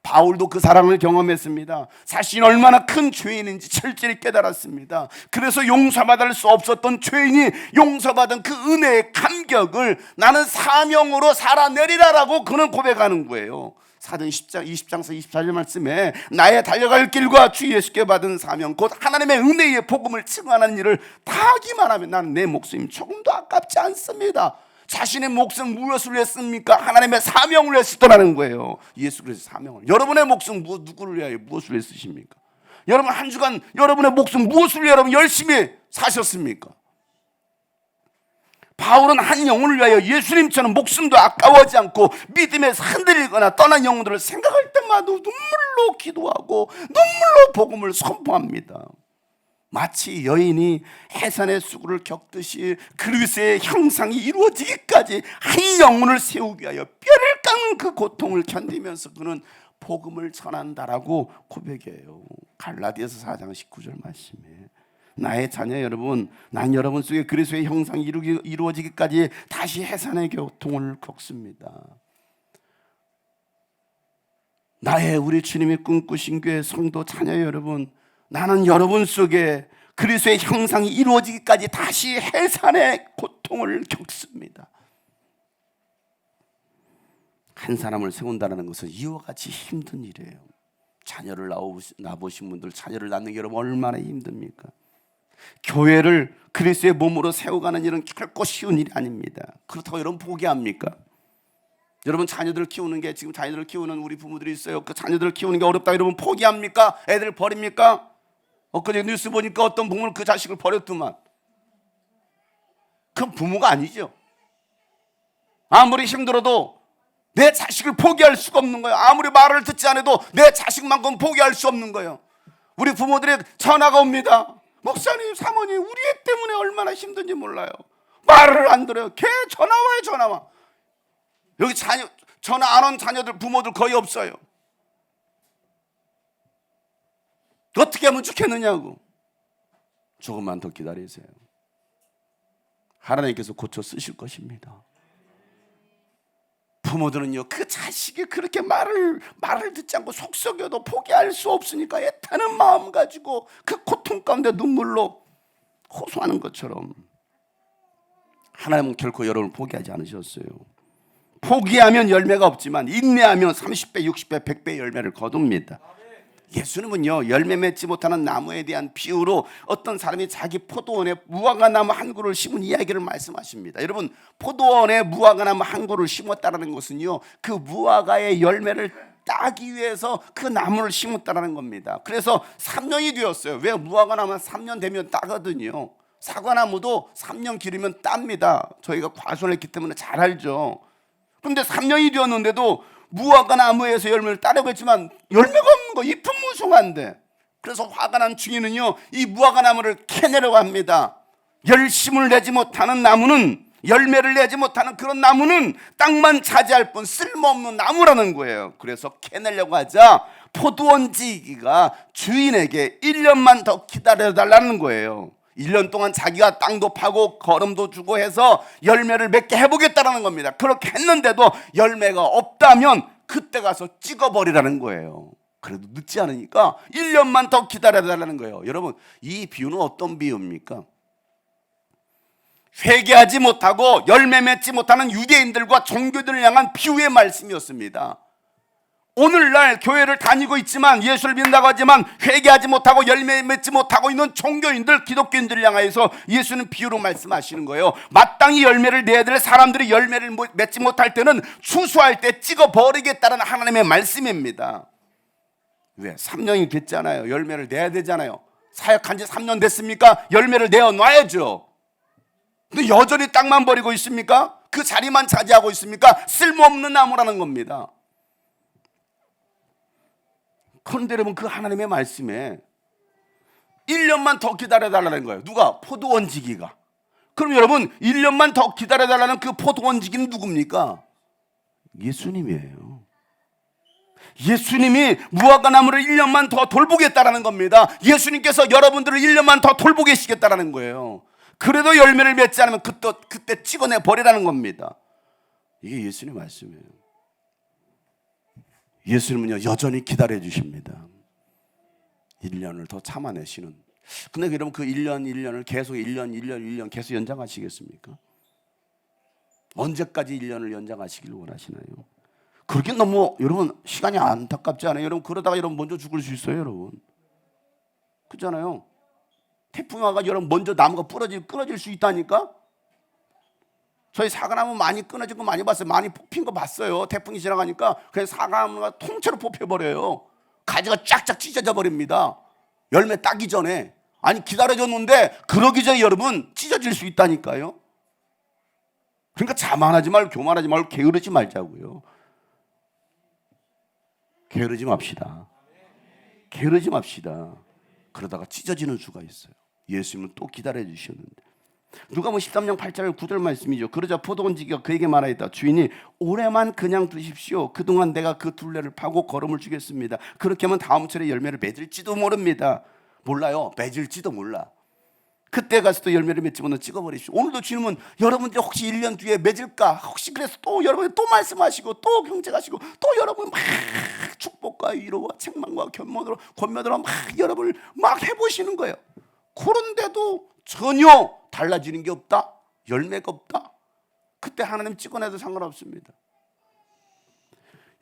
바울도 그 사랑을 경험했습니다. 자신이 얼마나 큰 죄인인지 철저히 깨달았습니다. 그래서 용서받을 수 없었던 죄인이 용서받은 그 은혜의 감격을 나는 사명으로 살아내리라라고 그는 고백하는 거예요. 사도행 20장서 24절 말씀에 나의 달려갈 길과 주 예수께 받은 사명 곧 하나님의 은혜의 복음을 증언하는 일을 다 하기만 하면 나는 내 목숨이 조금도 아깝지 않습니다. 자신의 목숨 무엇을 했습니까? 하나님의 사명을 했었다는 거예요. 예수 그리스도의 사명을. 여러분의 목숨 누구를 위하여 무엇을 했으십니까? 여러분 한 주간 여러분의 목숨 무엇을 위하여 여러분 열심히 사셨습니까? 바울은 한 영혼을 위하여 예수님처럼 목숨도 아까워하지 않고 믿음에 흔들리거나 떠난 영혼들을 생각할 때마다 눈물로 기도하고 눈물로 복음을 선포합니다. 마치 여인이 해산의 수고를 겪듯이 그리스도의 형상이 이루어지기까지 한 영혼을 세우기 위하여 뼈를 깎는 그 고통을 견디면서 그는 복음을 전한다라고 고백해요. 갈라디아서 4장 19절 말씀에 나의 자녀 여러분, 난 여러분 속에 그리스도의 형상이 이루어지기까지 다시 해산의 고통을 겪습니다. 나의 우리 주님이 꿈꾸신 교회 성도 자녀 여러분, 나는 여러분 속에 그리스도의 형상이 이루어지기까지 다시 해산의 고통을 겪습니다. 한 사람을 세운다는 것은 이와 같이 힘든 일이에요. 자녀를 낳으신 분들, 자녀를 낳는 게 여러분 얼마나 힘듭니까? 교회를 그리스도의 몸으로 세워가는 일은 결코 쉬운 일이 아닙니다. 그렇다고 여러분 포기합니까? 여러분 자녀들 키우는 게, 지금 자녀들 키우는 우리 부모들이 있어요. 그 자녀들 키우는 게 어렵다 여러분 포기합니까? 애들 버립니까? 엊그제 뉴스 보니까 어떤 부모는 그 자식을 버렸더만. 그건 부모가 아니죠. 아무리 힘들어도 내 자식을 포기할 수가 없는 거예요. 아무리 말을 듣지 않아도 내 자식만큼 포기할 수 없는 거예요. 우리 부모들의 전화가 옵니다. 목사님, 사모님, 우리 애 때문에 얼마나 힘든지 몰라요. 말을 안 들어요. 걔 전화 와. 여기 전화 안 온 자녀들, 부모들 거의 없어요. 어떻게 하면 좋겠느냐고. 조금만 더 기다리세요. 하나님께서 고쳐 쓰실 것입니다. 부모들은요, 그 자식이 그렇게 말을 듣지 않고 속썩여도 포기할 수 없으니까 애타는 마음 가지고 그 고통 가운데 눈물로 호소하는 것처럼 하나님은 결코 여러분을 포기하지 않으셨어요. 포기하면 열매가 없지만 인내하면 30배, 60배, 100배 열매를 거둡니다. 예수님은요, 열매 맺지 못하는 나무에 대한 비유로 어떤 사람이 자기 포도원에 무화과 나무 한 그루를 심은 이야기를 말씀하십니다. 여러분, 포도원에 무화과 나무 한 그루를 심었다는 것은요, 그 무화과의 열매를 따기 위해서 그 나무를 심었다는 겁니다. 그래서 3년이 되었어요. 왜? 무화과 나무는 3년 되면 따거든요. 사과나무도 3년 기르면 땁니다. 저희가 과수했기 때문에 잘 알죠. 그런데 3년이 되었는데도 무화과 나무에서 열매를 따려고 했지만 열매가 없는 거, 잎은 무성한데. 그래서 화가 난 중에는요, 이 무화과 나무를 캐내려고 합니다. 열심을 내지 못하는 나무는, 열매를 내지 못하는 그런 나무는 땅만 차지할 뿐 쓸모없는 나무라는 거예요. 그래서 캐내려고 하자 포도원 지기가 주인에게 1년만 더 기다려달라는 거예요. 1년 동안 자기가 땅도 파고 거름도 주고 해서 열매를 맺게 해보겠다는 겁니다. 그렇게 했는데도 열매가 없다면 그때 가서 찍어버리라는 거예요. 그래도 늦지 않으니까 1년만 더 기다려달라는 거예요. 여러분, 이 비유는 어떤 비유입니까? 회개하지 못하고 열매 맺지 못하는 유대인들과 종교들을 향한 비유의 말씀이었습니다. 오늘날 교회를 다니고 있지만 예수를 믿는다고 하지만 회개하지 못하고 열매 맺지 못하고 있는 종교인들, 기독교인들을 향해서 예수는 비유로 말씀하시는 거예요. 마땅히 열매를 내야 될 사람들이 열매를 맺지 못할 때는 추수할 때 찍어버리겠다는 하나님의 말씀입니다. 왜? 3년이 됐잖아요. 열매를 내야 되잖아요. 사역한 지 3년 됐습니까? 열매를 내어놔야죠. 근데 여전히 땅만 버리고 있습니까? 그 자리만 차지하고 있습니까? 쓸모없는 나무라는 겁니다. 그런데 여러분, 그 하나님의 말씀에 1년만 더 기다려달라는 거예요. 누가? 포도원지기가. 그럼 여러분, 1년만 더 기다려달라는 그 포도원지기는 누굽니까? 예수님이에요. 예수님이 무화과 나무를 1년만 더 돌보겠다라는 겁니다. 예수님께서 여러분들을 1년만 더 돌보겠다라는 거예요. 그래도 열매를 맺지 않으면 그때 찍어내 버리라는 겁니다. 이게 예수님 말씀이에요. 예수님은요, 여전히 기다려 주십니다. 1년을 더 참아내시는. 근데 여러분, 그 1년을 계속 1년 계속 연장하시겠습니까? 언제까지 1년을 연장하시길 원하시나요? 그렇게 너무 여러분 시간이 안타깝지 않아요? 여러분, 그러다가 여러분 먼저 죽을 수 있어요, 여러분. 그렇잖아요. 태풍이 와가 여러분 먼저 나무가 끊어질 수 있다니까. 저희 사과나무 많이 끊어진 거 많이 봤어요. 많이 뽑힌 거 봤어요. 태풍이 지나가니까 그냥 사과나무가 통째로 뽑혀버려요. 가지가 쫙쫙 찢어져 버립니다. 열매 따기 전에. 아니, 기다려줬는데 그러기 전에 여러분 찢어질 수 있다니까요. 그러니까 자만하지 말고 교만하지 말고 게으르지 말자고요. 게으르지 맙시다. 게으르지 맙시다. 그러다가 찢어지는 수가 있어요. 예수님은 또 기다려 주셨는데. 누가복음 13장 8절 9절 말씀이죠. 그러자 포도원지기가 그에게 말하였다. 주인이 올해만 그냥 두십시오. 그동안 내가 그 둘레를 파고 거름을 주겠습니다. 그렇게 하면 다음 철에 열매를 맺을지도 모릅니다. 몰라요. 맺을지도 몰라. 그때 가서 또 열매를 맺지 못하면 찍어버리십시오. 오늘도 주님은 여러분들이 혹시 1년 뒤에 맺을까? 혹시 그래서 또 여러분이 또 말씀하시고 또 경쟁하시고 또 여러분 막 축복과 위로와 책망과 권면으로 막 여러분을 막 해보시는 거예요. 그런데도 전혀 달라지는 게 없다. 열매가 없다. 그때 하나님 찍어내도 상관없습니다.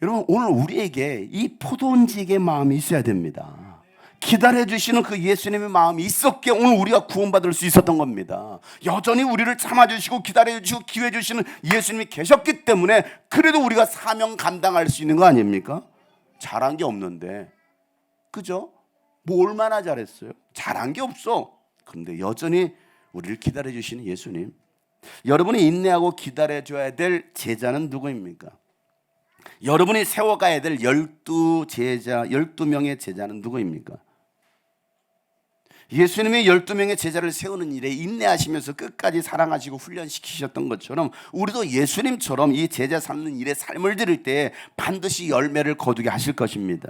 여러분, 오늘 우리에게 이 포도원지기의 마음이 있어야 됩니다. 기다려주시는 그 예수님의 마음이 있었기에 오늘 우리가 구원받을 수 있었던 겁니다. 여전히 우리를 참아주시고 기다려주시고 기회 주시는 예수님이 계셨기 때문에 그래도 우리가 사명 감당할 수 있는 거 아닙니까? 잘한 게 없는데, 그죠? 뭐 얼마나 잘했어요? 잘한 게 없어. 그런데 여전히 우리를 기다려주시는 예수님. 여러분이 인내하고 기다려줘야 될 제자는 누구입니까? 여러분이 세워가야 될 12명의 제자는 누구입니까? 예수님이 12명의 제자를 세우는 일에 인내하시면서 끝까지 사랑하시고 훈련시키셨던 것처럼 우리도 예수님처럼 이 제자 삼는 일에 삶을 드릴 때 반드시 열매를 거두게 하실 것입니다.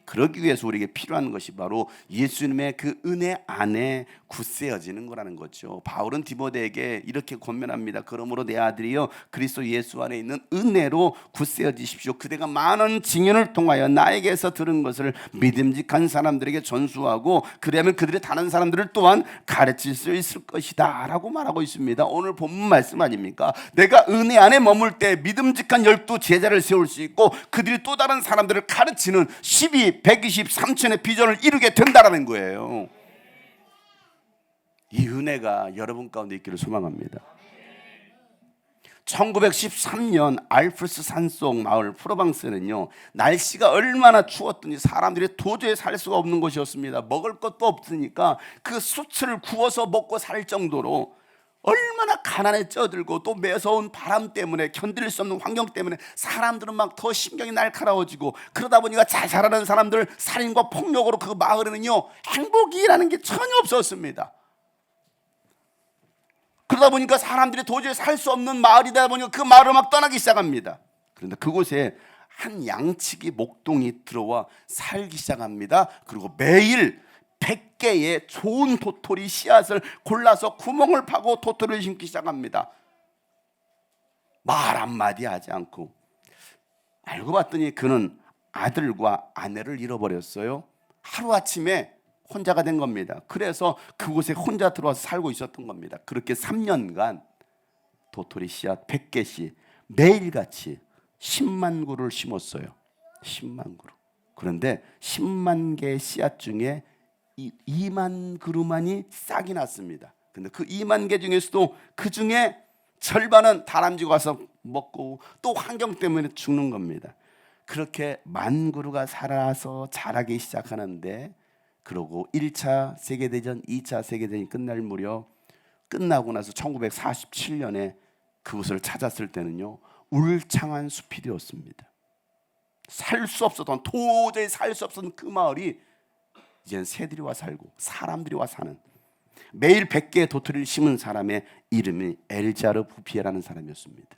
그러기 위해서 우리에게 필요한 것이 바로 예수님의 그 은혜 안에 굳세어지는 거라는 거죠. 바울은 디모데에게 이렇게 권면합니다. 그러므로 내 아들이여 그리스도 예수 안에 있는 은혜로 굳세어지십시오. 그대가 많은 증인을 통하여 나에게서 들은 것을 믿음직한 사람들에게 전수하고 그러면 그들이 다른 사람들을 또한 가르칠 수 있을 것이다 라고 말하고 있습니다. 오늘 본문 말씀 아닙니까? 내가 은혜 안에 머물 때 믿음직한 12 제자를 세울 수 있고 그들이 또 다른 사람들을 가르치는 12, 120, 3천의 비전을 이루게 된다라는 거예요. 이 은혜가 여러분 가운데 있기를 소망합니다. 1913년 알프스 산속 마을 프로방스는요, 날씨가 얼마나 추웠든지 사람들이 도저히 살 수가 없는 곳이었습니다. 먹을 것도 없으니까 그 숯을 구워서 먹고 살 정도로 얼마나 가난에 쪄들고 또 매서운 바람 때문에 견딜 수 없는 환경 때문에 사람들은 막 더 신경이 날카로워지고 그러다 보니까 잘 자라는 사람들 살인과 폭력으로 그 마을에는요 행복이라는 게 전혀 없었습니다. 그러다 보니까 사람들이 도저히 살 수 없는 마을이다 보니까 그 마을을 막 떠나기 시작합니다. 그런데 그곳에 한 양치기 목동이 들어와 살기 시작합니다. 그리고 매일 100개의 좋은 도토리 씨앗을 골라서 구멍을 파고 도토리를 심기 시작합니다. 말 한마디 하지 않고. 알고 봤더니 그는 아들과 아내를 잃어버렸어요. 하루아침에 혼자가 된 겁니다. 그래서 그곳에 혼자 들어와서 살고 있었던 겁니다. 그렇게 3년간 도토리 씨앗 100개씩 매일같이 10만 구를 심었어요. 10만 그루. 그런데 10만 개의 씨앗 중에 2만 그루만이 싹이 났습니다. 근데 그 2만 개 중에서도 그 중에 절반은 다람쥐가 와서 먹고 또 환경 때문에 죽는 겁니다. 그렇게 만 그루가 살아서 자라기 시작하는데, 그러고 1차 세계대전, 2차 세계대전이 끝날 무렵, 끝나고 나서 1947년에 그곳을 찾았을 때는요, 울창한 숲이 되었습니다. 살 수 없었던, 도저히 살 수 없었던 그 마을이 이젠 새들이 와 살고 사람들이 와 사는, 매일 100개의 도토리를 심은 사람의 이름이 엘자르 부피에라는 사람이었습니다.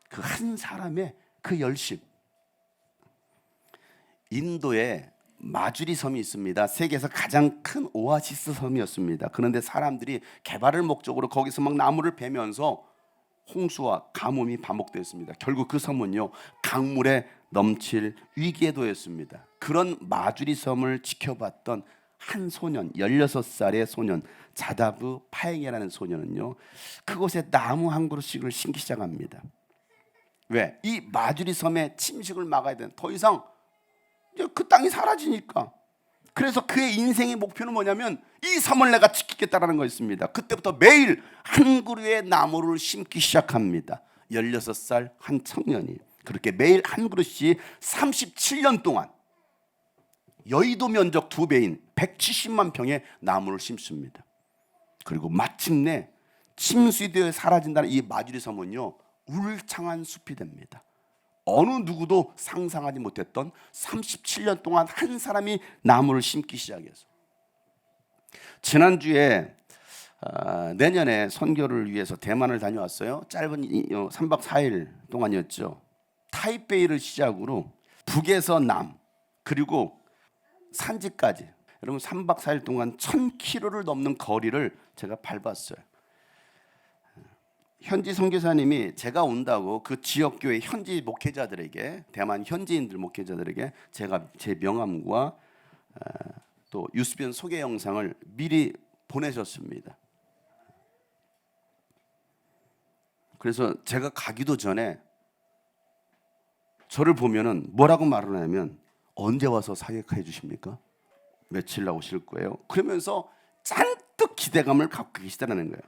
그 한 사람의 그 열심. 인도에 마주리 섬이 있습니다. 세계에서 가장 큰 오아시스 섬이었습니다. 그런데 사람들이 개발을 목적으로 거기서 막 나무를 베면서 홍수와 가뭄이 반복되었습니다. 결국 그 섬은요, 강물에 넘칠 위기에 놓였습니다. 그런 마주리 섬을 지켜봤던 한 소년, 16살의 소년 자다브 파행이라는 소년은요, 그곳에 나무 한 그루씩을 심기 시작합니다. 왜? 이 마주리 섬의 침식을 막아야 되는, 더 이상 이제 그 땅이 사라지니까. 그래서 그의 인생의 목표는 뭐냐면 이 섬을 내가 지키겠다라는 거였습니다. 그때부터 매일 한 그루의 나무를 심기 시작합니다. 16살 한 청년이 그렇게 매일 한 그루씩 37년 동안 여의도 면적 2배인 170만 평의 나무를 심습니다. 그리고 마침내 침수되어 사라진다는 이 마주리 섬은요, 울창한 숲이 됩니다. 어느 누구도 상상하지 못했던 37년 동안 한 사람이 나무를 심기 시작해서, 지난주에 내년에 선교를 위해서 대만을 다녀왔어요. 짧은 3박 4일 동안이었죠. 타이베이를 시작으로 북에서 남, 그리고 산지까지, 여러분 3박 4일 동안 1000km를 넘는 거리를 제가 밟았어요. 현지 선교사님이 제가 온다고 그 지역 교회 현지 목회자들에게, 대만 현지인들 목회자들에게 제가 제 명함과 또 유스비언 소개 영상을 미리 보내셨습니다. 그래서 제가 가기도 전에 저를 보면은 뭐라고 말을 하냐면, 언제 와서 사역해 주십니까? 며칠 나오실 거예요? 그러면서 잔뜩 기대감을 갖고 계시다는 거예요.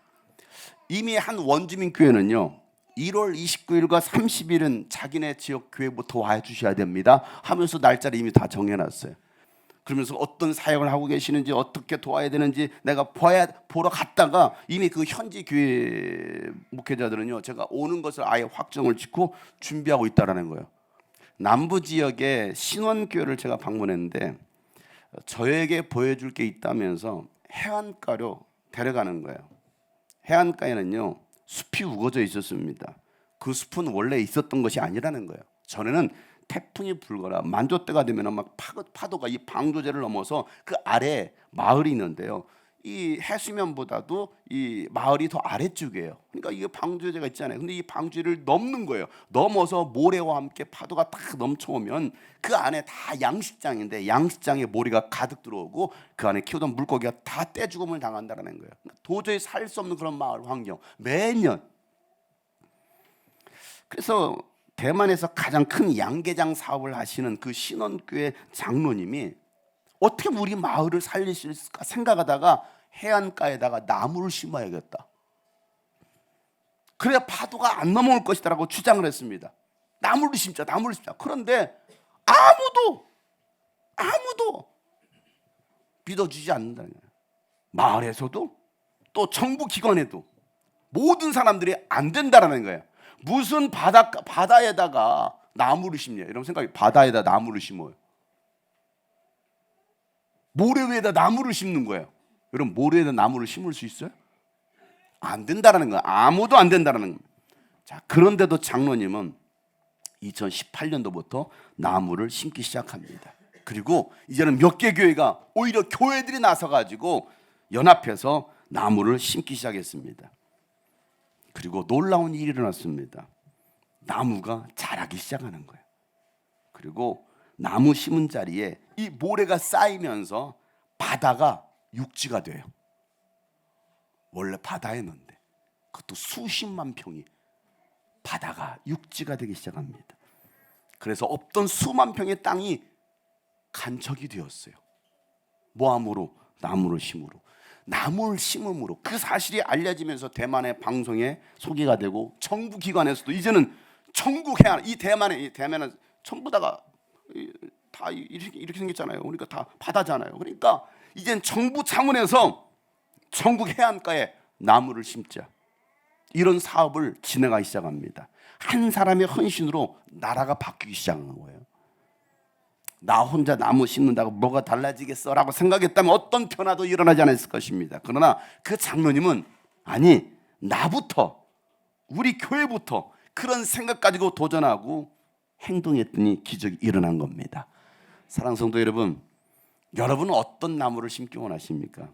이미 한 원주민 교회는요, 1월 29일과 30일은 자기네 지역 교회부터 와주셔야 됩니다 하면서 날짜를 이미 다 정해놨어요. 그러면서 어떤 사역을 하고 계시는지, 어떻게 도와야 되는지 내가 보러 갔다가 이미 그 현지 교회 목회자들은요, 제가 오는 것을 아예 확정을 짓고 준비하고 있다라는 거예요. 남부 지역의 신원교회를 제가 방문했는데 저에게 보여줄 게 있다면서 해안가로 데려가는 거예요. 해안가에는요, 숲이 우거져 있었습니다. 그 숲은 원래 있었던 것이 아니라는 거예요. 전에는 태풍이 불거나 만조때가 되면 막 파도가 이 방조제를 넘어서 그 아래 마을이 있는데요, 이 해수면보다도 이 마을이 더 아래쪽이에요. 그러니까 이게 방조제가 있잖아요. 근데 이 방조제를 넘는 거예요. 넘어서 모래와 함께 파도가 딱 넘쳐오면 그 안에 다 양식장인데, 양식장에 모래가 가득 들어오고 그 안에 키우던 물고기가 다 떼죽음을 당한다는 거예요. 도저히 살 수 없는 그런 마을 환경, 매년. 그래서 대만에서 가장 큰 양계장 사업을 하시는 그 신원교회 장로님이 어떻게 우리 마을을 살릴 수 있을까 생각하다가 해안가에다가 나무를 심어야겠다, 그래야 파도가 안 넘어올 것이다라고 주장을 했습니다. 나무를 심자, 나무를 심자. 그런데 아무도 믿어주지 않는다는 거예요. 마을에서도 또 정부 기관에도 모든 사람들이 안 된다라는 거예요. 무슨 바다에다가 나무를 심냐, 이런 생각이. 바다에다 나무를 심어요. 모래 위에다 나무를 심는 거예요. 여러분, 모래에다 나무를 심을 수 있어요? 안 된다라는 거예요. 아무도 안 된다라는 거예요. 자, 그런데도 장로님은 2018년도부터 나무를 심기 시작합니다. 그리고 이제는 몇 개 교회가, 오히려 교회들이 나서가지고 연합해서 나무를 심기 시작했습니다. 그리고 놀라운 일이 일어났습니다. 나무가 자라기 시작하는 거예요. 그리고 나무 심은 자리에 이 모래가 쌓이면서 바다가 육지가 돼요. 원래 바다였는데 그것도 수십만 평이 바다가 육지가 되기 시작합니다. 그래서 없던 수만 평의 땅이 간척이 되었어요. 뭐함으로? 나무를 심으로. 나무를 심음으로 그 사실이 알려지면서 대만의 방송에 소개가 되고 정부 기관에서도 이제는 전국 해안, 이 대만은 전부 다가 다 이렇게 생겼잖아요. 그러니까 다 바다잖아요. 그러니까 이젠 정부 차원에서 전국 해안가에 나무를 심자, 이런 사업을 진행하기 시작합니다. 한 사람의 헌신으로 나라가 바뀌기 시작한 거예요. 나 혼자 나무 심는다고 뭐가 달라지겠어 라고 생각했다면 어떤 변화도 일어나지 않았을 것입니다. 그러나 그 장로님은 아니, 나부터, 우리 교회부터 그런 생각 가지고 도전하고 행동했더니 기적이 일어난 겁니다. 사랑하는 성도 여러분, 여러분은 어떤 나무를 심기 원하십니까?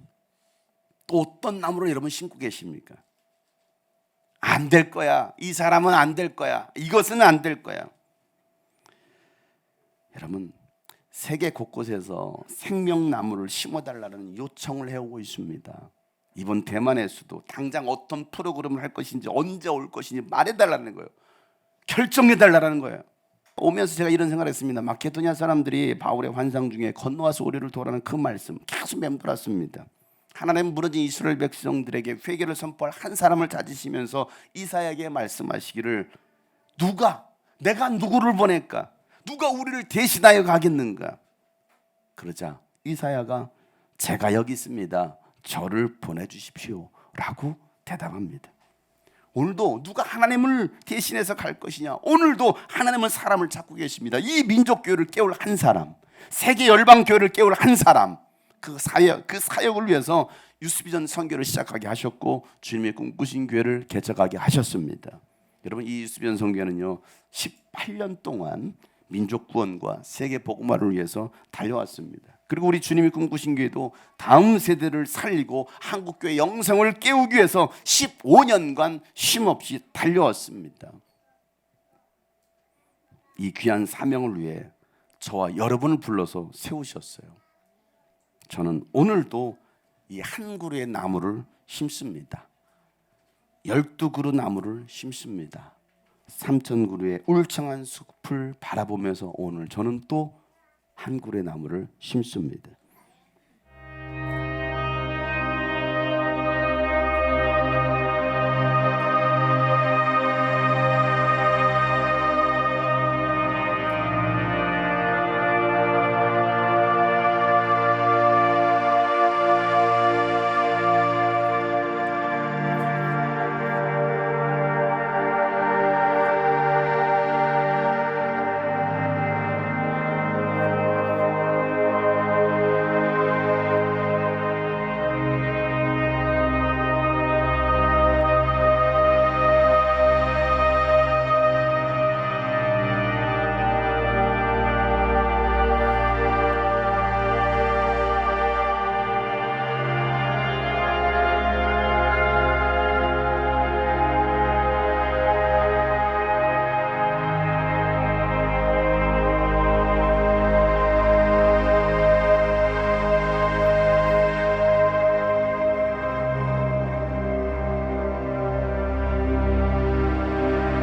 또 어떤 나무를 여러분 심고 계십니까? 안 될 거야, 이 사람은 안 될 거야, 이것은 안 될 거야. 여러분, 세계 곳곳에서 생명나무를 심어달라는 요청을 해오고 있습니다. 이번 대만에서도 당장 어떤 프로그램을 할 것인지, 언제 올 것인지 말해달라는 거예요. 결정해달라는 거예요. 오면서 제가 이런 생각을 했습니다. 마케도니아 사람들이 바울의 환상 중에 건너와서 우리를 도라는 그 말씀 계속 맴돌았습니다. 하나님 무너진 이스라엘 백성들에게 회개를 선포할 한 사람을 찾으시면서 이사야에게 말씀하시기를, 내가 누구를 보낼까? 누가 우리를 대신하여 가겠는가? 그러자 이사야가 제가 여기 있습니다, 저를 보내주십시오 라고 대답합니다. 오늘도 누가 하나님을 대신해서 갈 것이냐? 오늘도 하나님은 사람을 찾고 계십니다. 이 민족교회를 깨울 한 사람, 세계 열방교회를 깨울 한 사람, 그 사역을 위해서 유스비전 선교를 시작하게 하셨고 주님의 꿈꾸신 교회를 개척하게 하셨습니다. 여러분, 이 유스비전 선교는요 18년 동안 민족 구원과 세계 복음화를 위해서 달려왔습니다. 그리고 우리 주님이 꿈꾸신 교회도 다음 세대를 살리고 한국교회 영성을 깨우기 위해서 15년간 쉼없이 달려왔습니다. 이 귀한 사명을 위해 저와 여러분을 불러서 세우셨어요. 저는 오늘도 이 한 그루의 나무를 심습니다. 12그루 나무를 심습니다. 3,000그루의 울창한 숲을 바라보면서 오늘 저는 또 한 그루의 나무를 심습니다.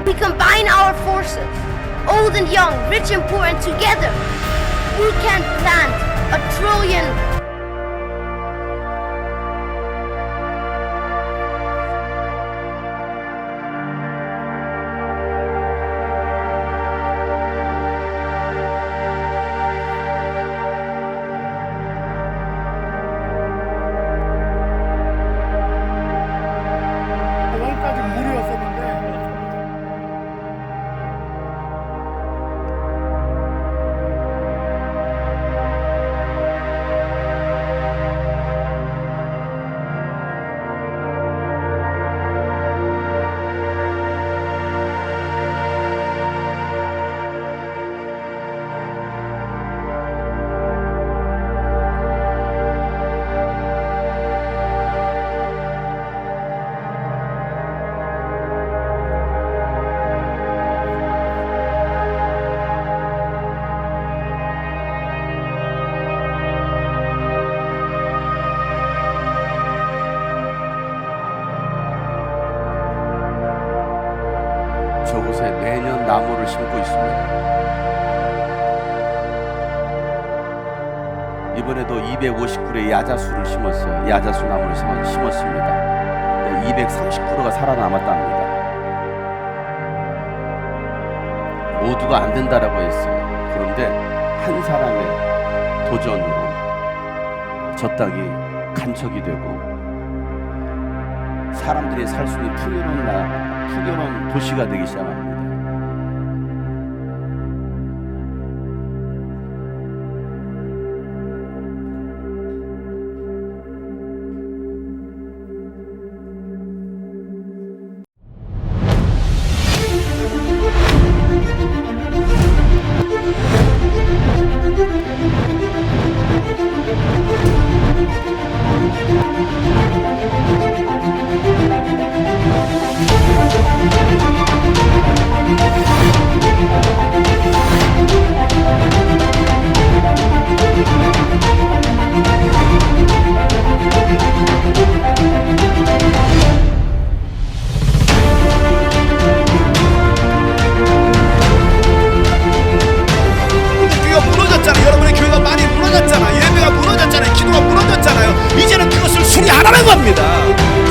We combine our forces, old and young, rich and poor, and together we can plant 1,000,000,000,000. 여기까지 물이었었는데 저곳에 매년 나무를 심고 있습니다. 이번에도 250그루의 야자수를 심었어요. 야자수 나무를 심었습니다. 230그루가 살아남았답니다. 모두가 안 된다라고 했어요. 그런데 한 사람의 도전으로 저 땅이 간척이 되고 사람들이 살 수 있는 풍요로운 도시가 되기 시작합니다.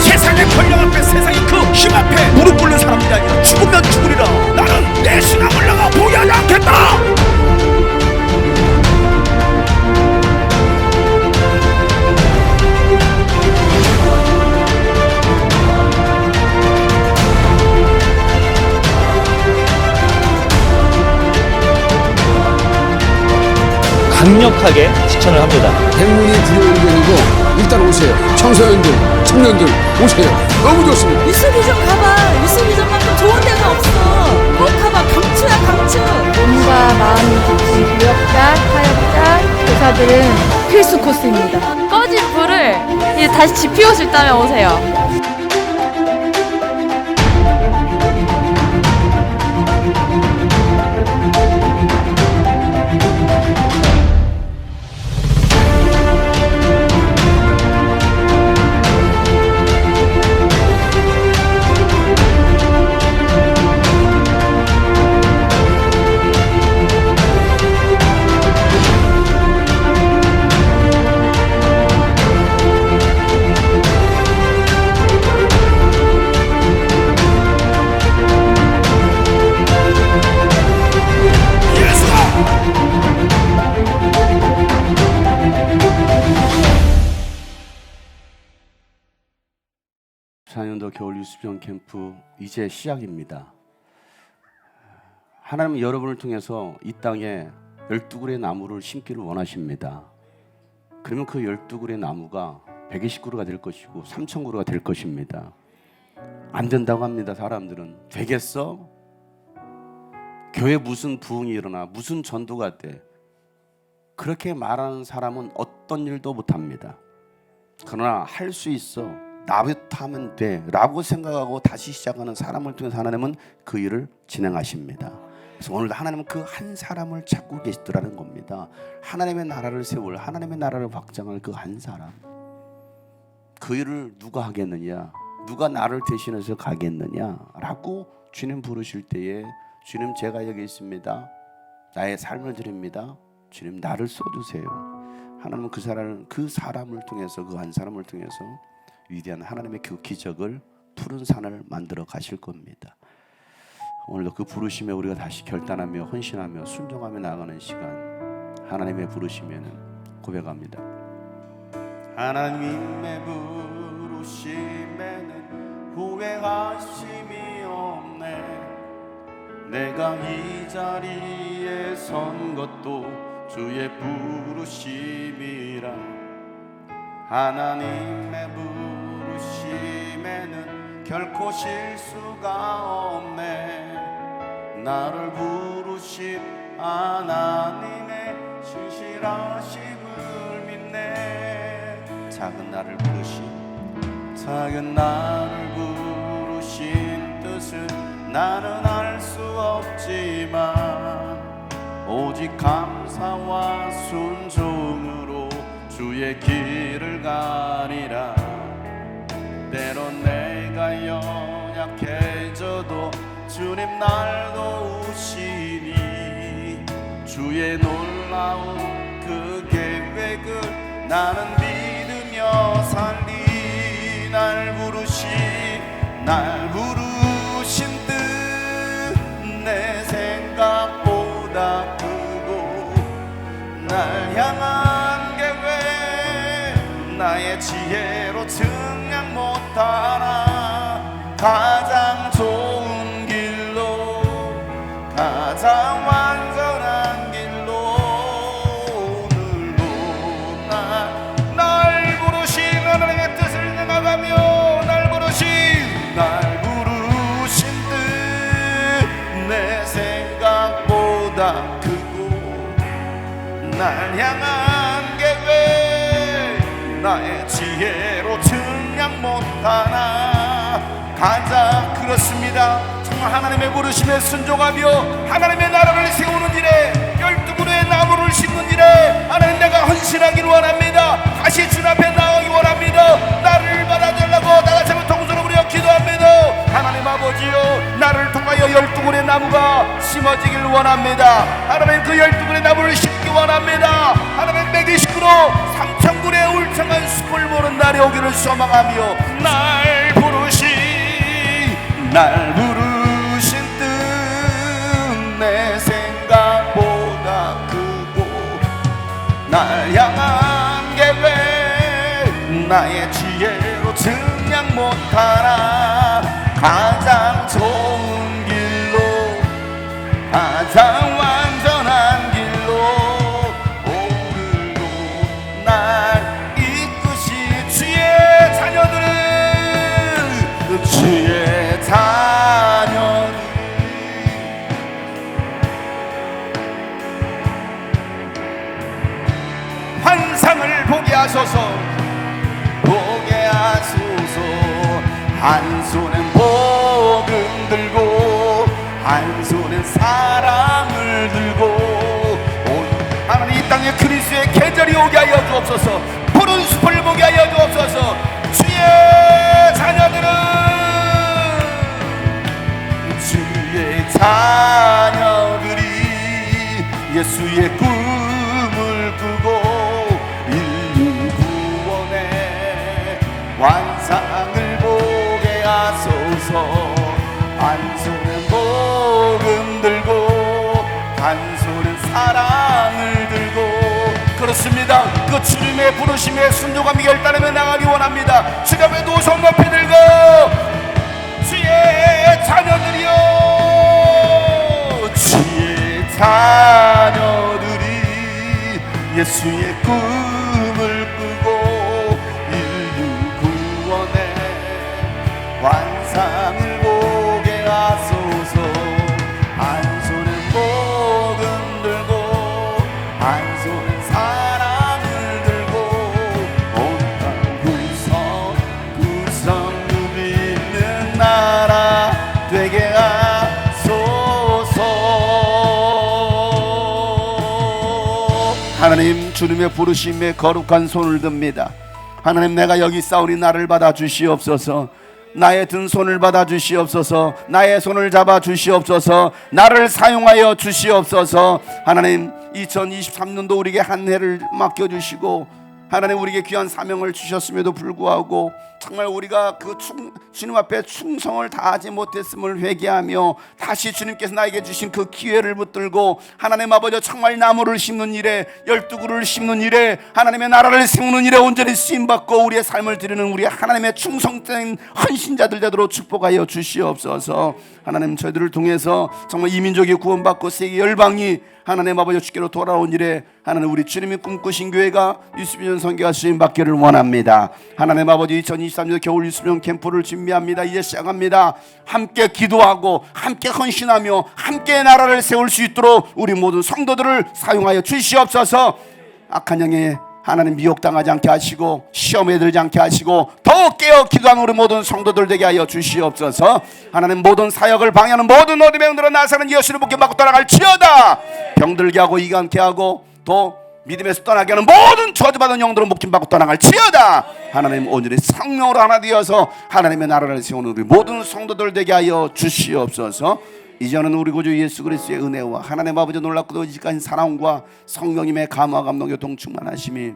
세상의 권력 앞에, 세상의 그 힘 앞에 무릎 꿇는 사람들이 아니라 죽으면 죽으리라. 나는 내 신앙을 내가 포기하지 않겠다. 강력하게 추천을 합니다. 백문이 불여일견이고 일단 오세요. 청소년들, 청년들 오세요. 너무 좋습니다. 유수비전 가봐. 유수비전만큼 좋은 데가 없어. 꼭 가봐. 강추야 강추. 몸과 마음이 지친 구역자, 사역자, 교사들은 필수 코스입니다. 꺼진 불을 이제 다시 지피울 수 있다면 오세요. 도 겨울 유수비전 캠프 이제 시작입니다. 하나님은 여러분을 통해서 이 땅에 12그루의 나무를 심기를 원하십니다. 그러면 그 12그루의 나무가 120그루가 될 것이고 3000그루가 될 것입니다. 안 된다고 합니다. 사람들은. 되겠어? 교회 무슨 부흥이 일어나, 무슨 전도가 돼, 그렇게 말하는 사람은 어떤 일도 못합니다. 그러나 할 수 있어, 나부터 하면 돼 라고 생각하고 다시 시작하는 사람을 통해서 하나님은 그 일을 진행하십니다. 그래서 오늘도 하나님은 그 한 사람을 찾고 계시더라는 겁니다. 하나님의 나라를 세울, 하나님의 나라를 확장할 그 한 사람, 그 일을 누가 하겠느냐, 누가 나를 대신해서 가겠느냐 라고 주님 부르실 때에, 주님 제가 여기 있습니다, 나의 삶을 드립니다, 주님 나를 써주세요. 하나님은 그 사람을 통해서, 그 한 사람을 통해서 위대한 하나님의 그 기적을, 푸른 산을 만들어 가실 겁니다. 오늘도 그 부르심에 우리가 다시 결단하며 헌신하며 순종하며 나아가는 시간, 하나님의 부르심에는 고백합니다. 하나님의 부르심에는 후회하심이 없네. 내가 이 자리에 선 것도 주의 부르심이라. 하나님의 부르심에는 결코 실수가 없네. 나를 부르신 하나님의 신실하심을 믿네. 작은 나를 부르신 뜻은 나는 알 수 없지만 오직 감사와 순종으로 주의 길을 가리라. 때론 내가 연약해져도 주 주님 날 도우시니 주의 놀라운 그 계획을 나는 믿으며 살리. 날 부르신 뜻 내 생각보다 크고 날 향한 계획 나의 지혜로 증량 못하나. 가장 좋은 길로 가장 완전한 길로 오늘도 날 부르신 하나님의 뜻을 나가며 날 부르신 뜻 내 생각보다 크고 날 향한 계획 나의 지혜로 증량 못하나. 가자. 그렇습니다. 정말 하나님의 부르심에 순종하며 하나님의 나라를 세우는 일에 12그루의 나무를 심는 일에 하나님 내가 헌신하기를 원합니다. 다시 주 앞에 나가기 원합니다. 나를 받아달라고 나같이 한번 통성으로 우리가 기도합니다. 하나님 아버지요, 나를 통하여 12그루의 나무가 심어지길 원합니다. 하나님 그 12그루의 나무를 심기 원합니다. 하나님 120그루 3,000그루의 울창한 숲을 보는 날이 오기를 소망하며 날 부르신 뜻 내 생각보다 크고 날 향한 계획 나의 지혜로 증량 못하나. 가장 좋은 길로 가장 완전한 길로 오늘도 날 이끄시. 주의 자녀들은 주의 자녀들이 환상을 보게 하소서. 한 손엔 복음 들고 한 손엔 사랑을 들고 하나님 이 땅에 그리스도의 계절이 오게 하여 주옵소서. 푸른 숲을 보게 하여 주옵소서. 주의 자녀들은 주의 자녀들이 예수의 꿈을 꾸고 인류 구원의 완상을 보게 하소서. 한 손엔 복음 들고 한 손엔 사랑을 들고 그렇습니다. 그 주님의 부르심에 순종하며 결단하며 나가기 원합니다. 주 앞에 두 손 높이 들고 주의 자녀들이여 주의 자녀들이 예수의 꿈을 꾸고 인류 구원의 완상을 보게 하소서. 한 손엔 복음 들고 한 손엔 사랑을 들고 온 땅 구성 누비는 나라 되게 하소서. 하나님 주님의 부르심에 거룩한 손을 듭니다. 하나님 내가 여기 싸우니 나를 받아 주시옵소서. 나의 든 손을 받아 주시옵소서. 나의 손을 잡아 주시옵소서. 나를 사용하여 주시옵소서. 하나님 2023년도 우리에게 한 해를 맡겨주시고 하나님 우리에게 귀한 사명을 주셨음에도 불구하고 정말 우리가 그 주님 앞에 충성을 다하지 못했음을 회개하며 다시 주님께서 나에게 주신 그 기회를 붙들고 하나님 아버지 정말 나무를 심는 일에 12그루를 심는 일에 하나님의 나라를 세우는 일에 온전히 쓰임받고 우리의 삶을 드리는 우리 하나님의 충성된 헌신자들 되도록 축복하여 주시옵소서. 하나님 저희들을 통해서 정말 이 민족이 구원받고 세계 열방이 하나님 아버지 주께로 돌아온 일에 하나님 우리 주님이 꿈꾸신 교회가 유수비전 선교가 수임받기를 원합니다. 하나님 아버지 2023년 겨울 유수비전 캠프를 준비합니다. 이제 시작합니다. 함께 기도하고 함께 헌신하며 함께 나라를 세울 수 있도록 우리 모든 성도들을 사용하여 주시옵소서. 악한 영에 하나님 미혹당하지 않게 하시고 시험에 들지 않게 하시고 더욱 깨어 기도하는 우리 모든 성도들 되게 하여 주시옵소서. 하나님 모든 사역을 방해하는 모든 어둠의 영들은 나사는 예수를 복귀받고 떠나갈지어다. 병들게 하고 이간케 하고 또 믿음에서 떠나게 하는 모든 저주받은 영들은 목숨받고 떠나갈지어다. 하나님 오늘의 성령으로 하나 되어서 하나님의 나라를 세우는 우리 모든 성도들 되게 하여 주시옵소서. 이제는 우리 구주 예수 그리스도의 은혜와 하나님 아버지 놀랍고도 이직한 사랑과 성령님의 감화 감동 교통 충만하심이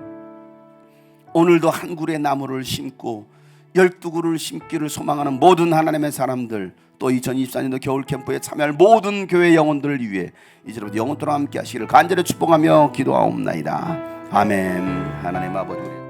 오늘도 한 그루의 나무를 심고 12그루를 심기를 소망하는 모든 하나님의 사람들, 또 2024년도 겨울 캠프에 참여할 모든 교회 영혼들을 위해 이제부터 영원토록 함께 하시기를 간절히 축복하며 기도하옵나이다. 아멘. 하나님 아버지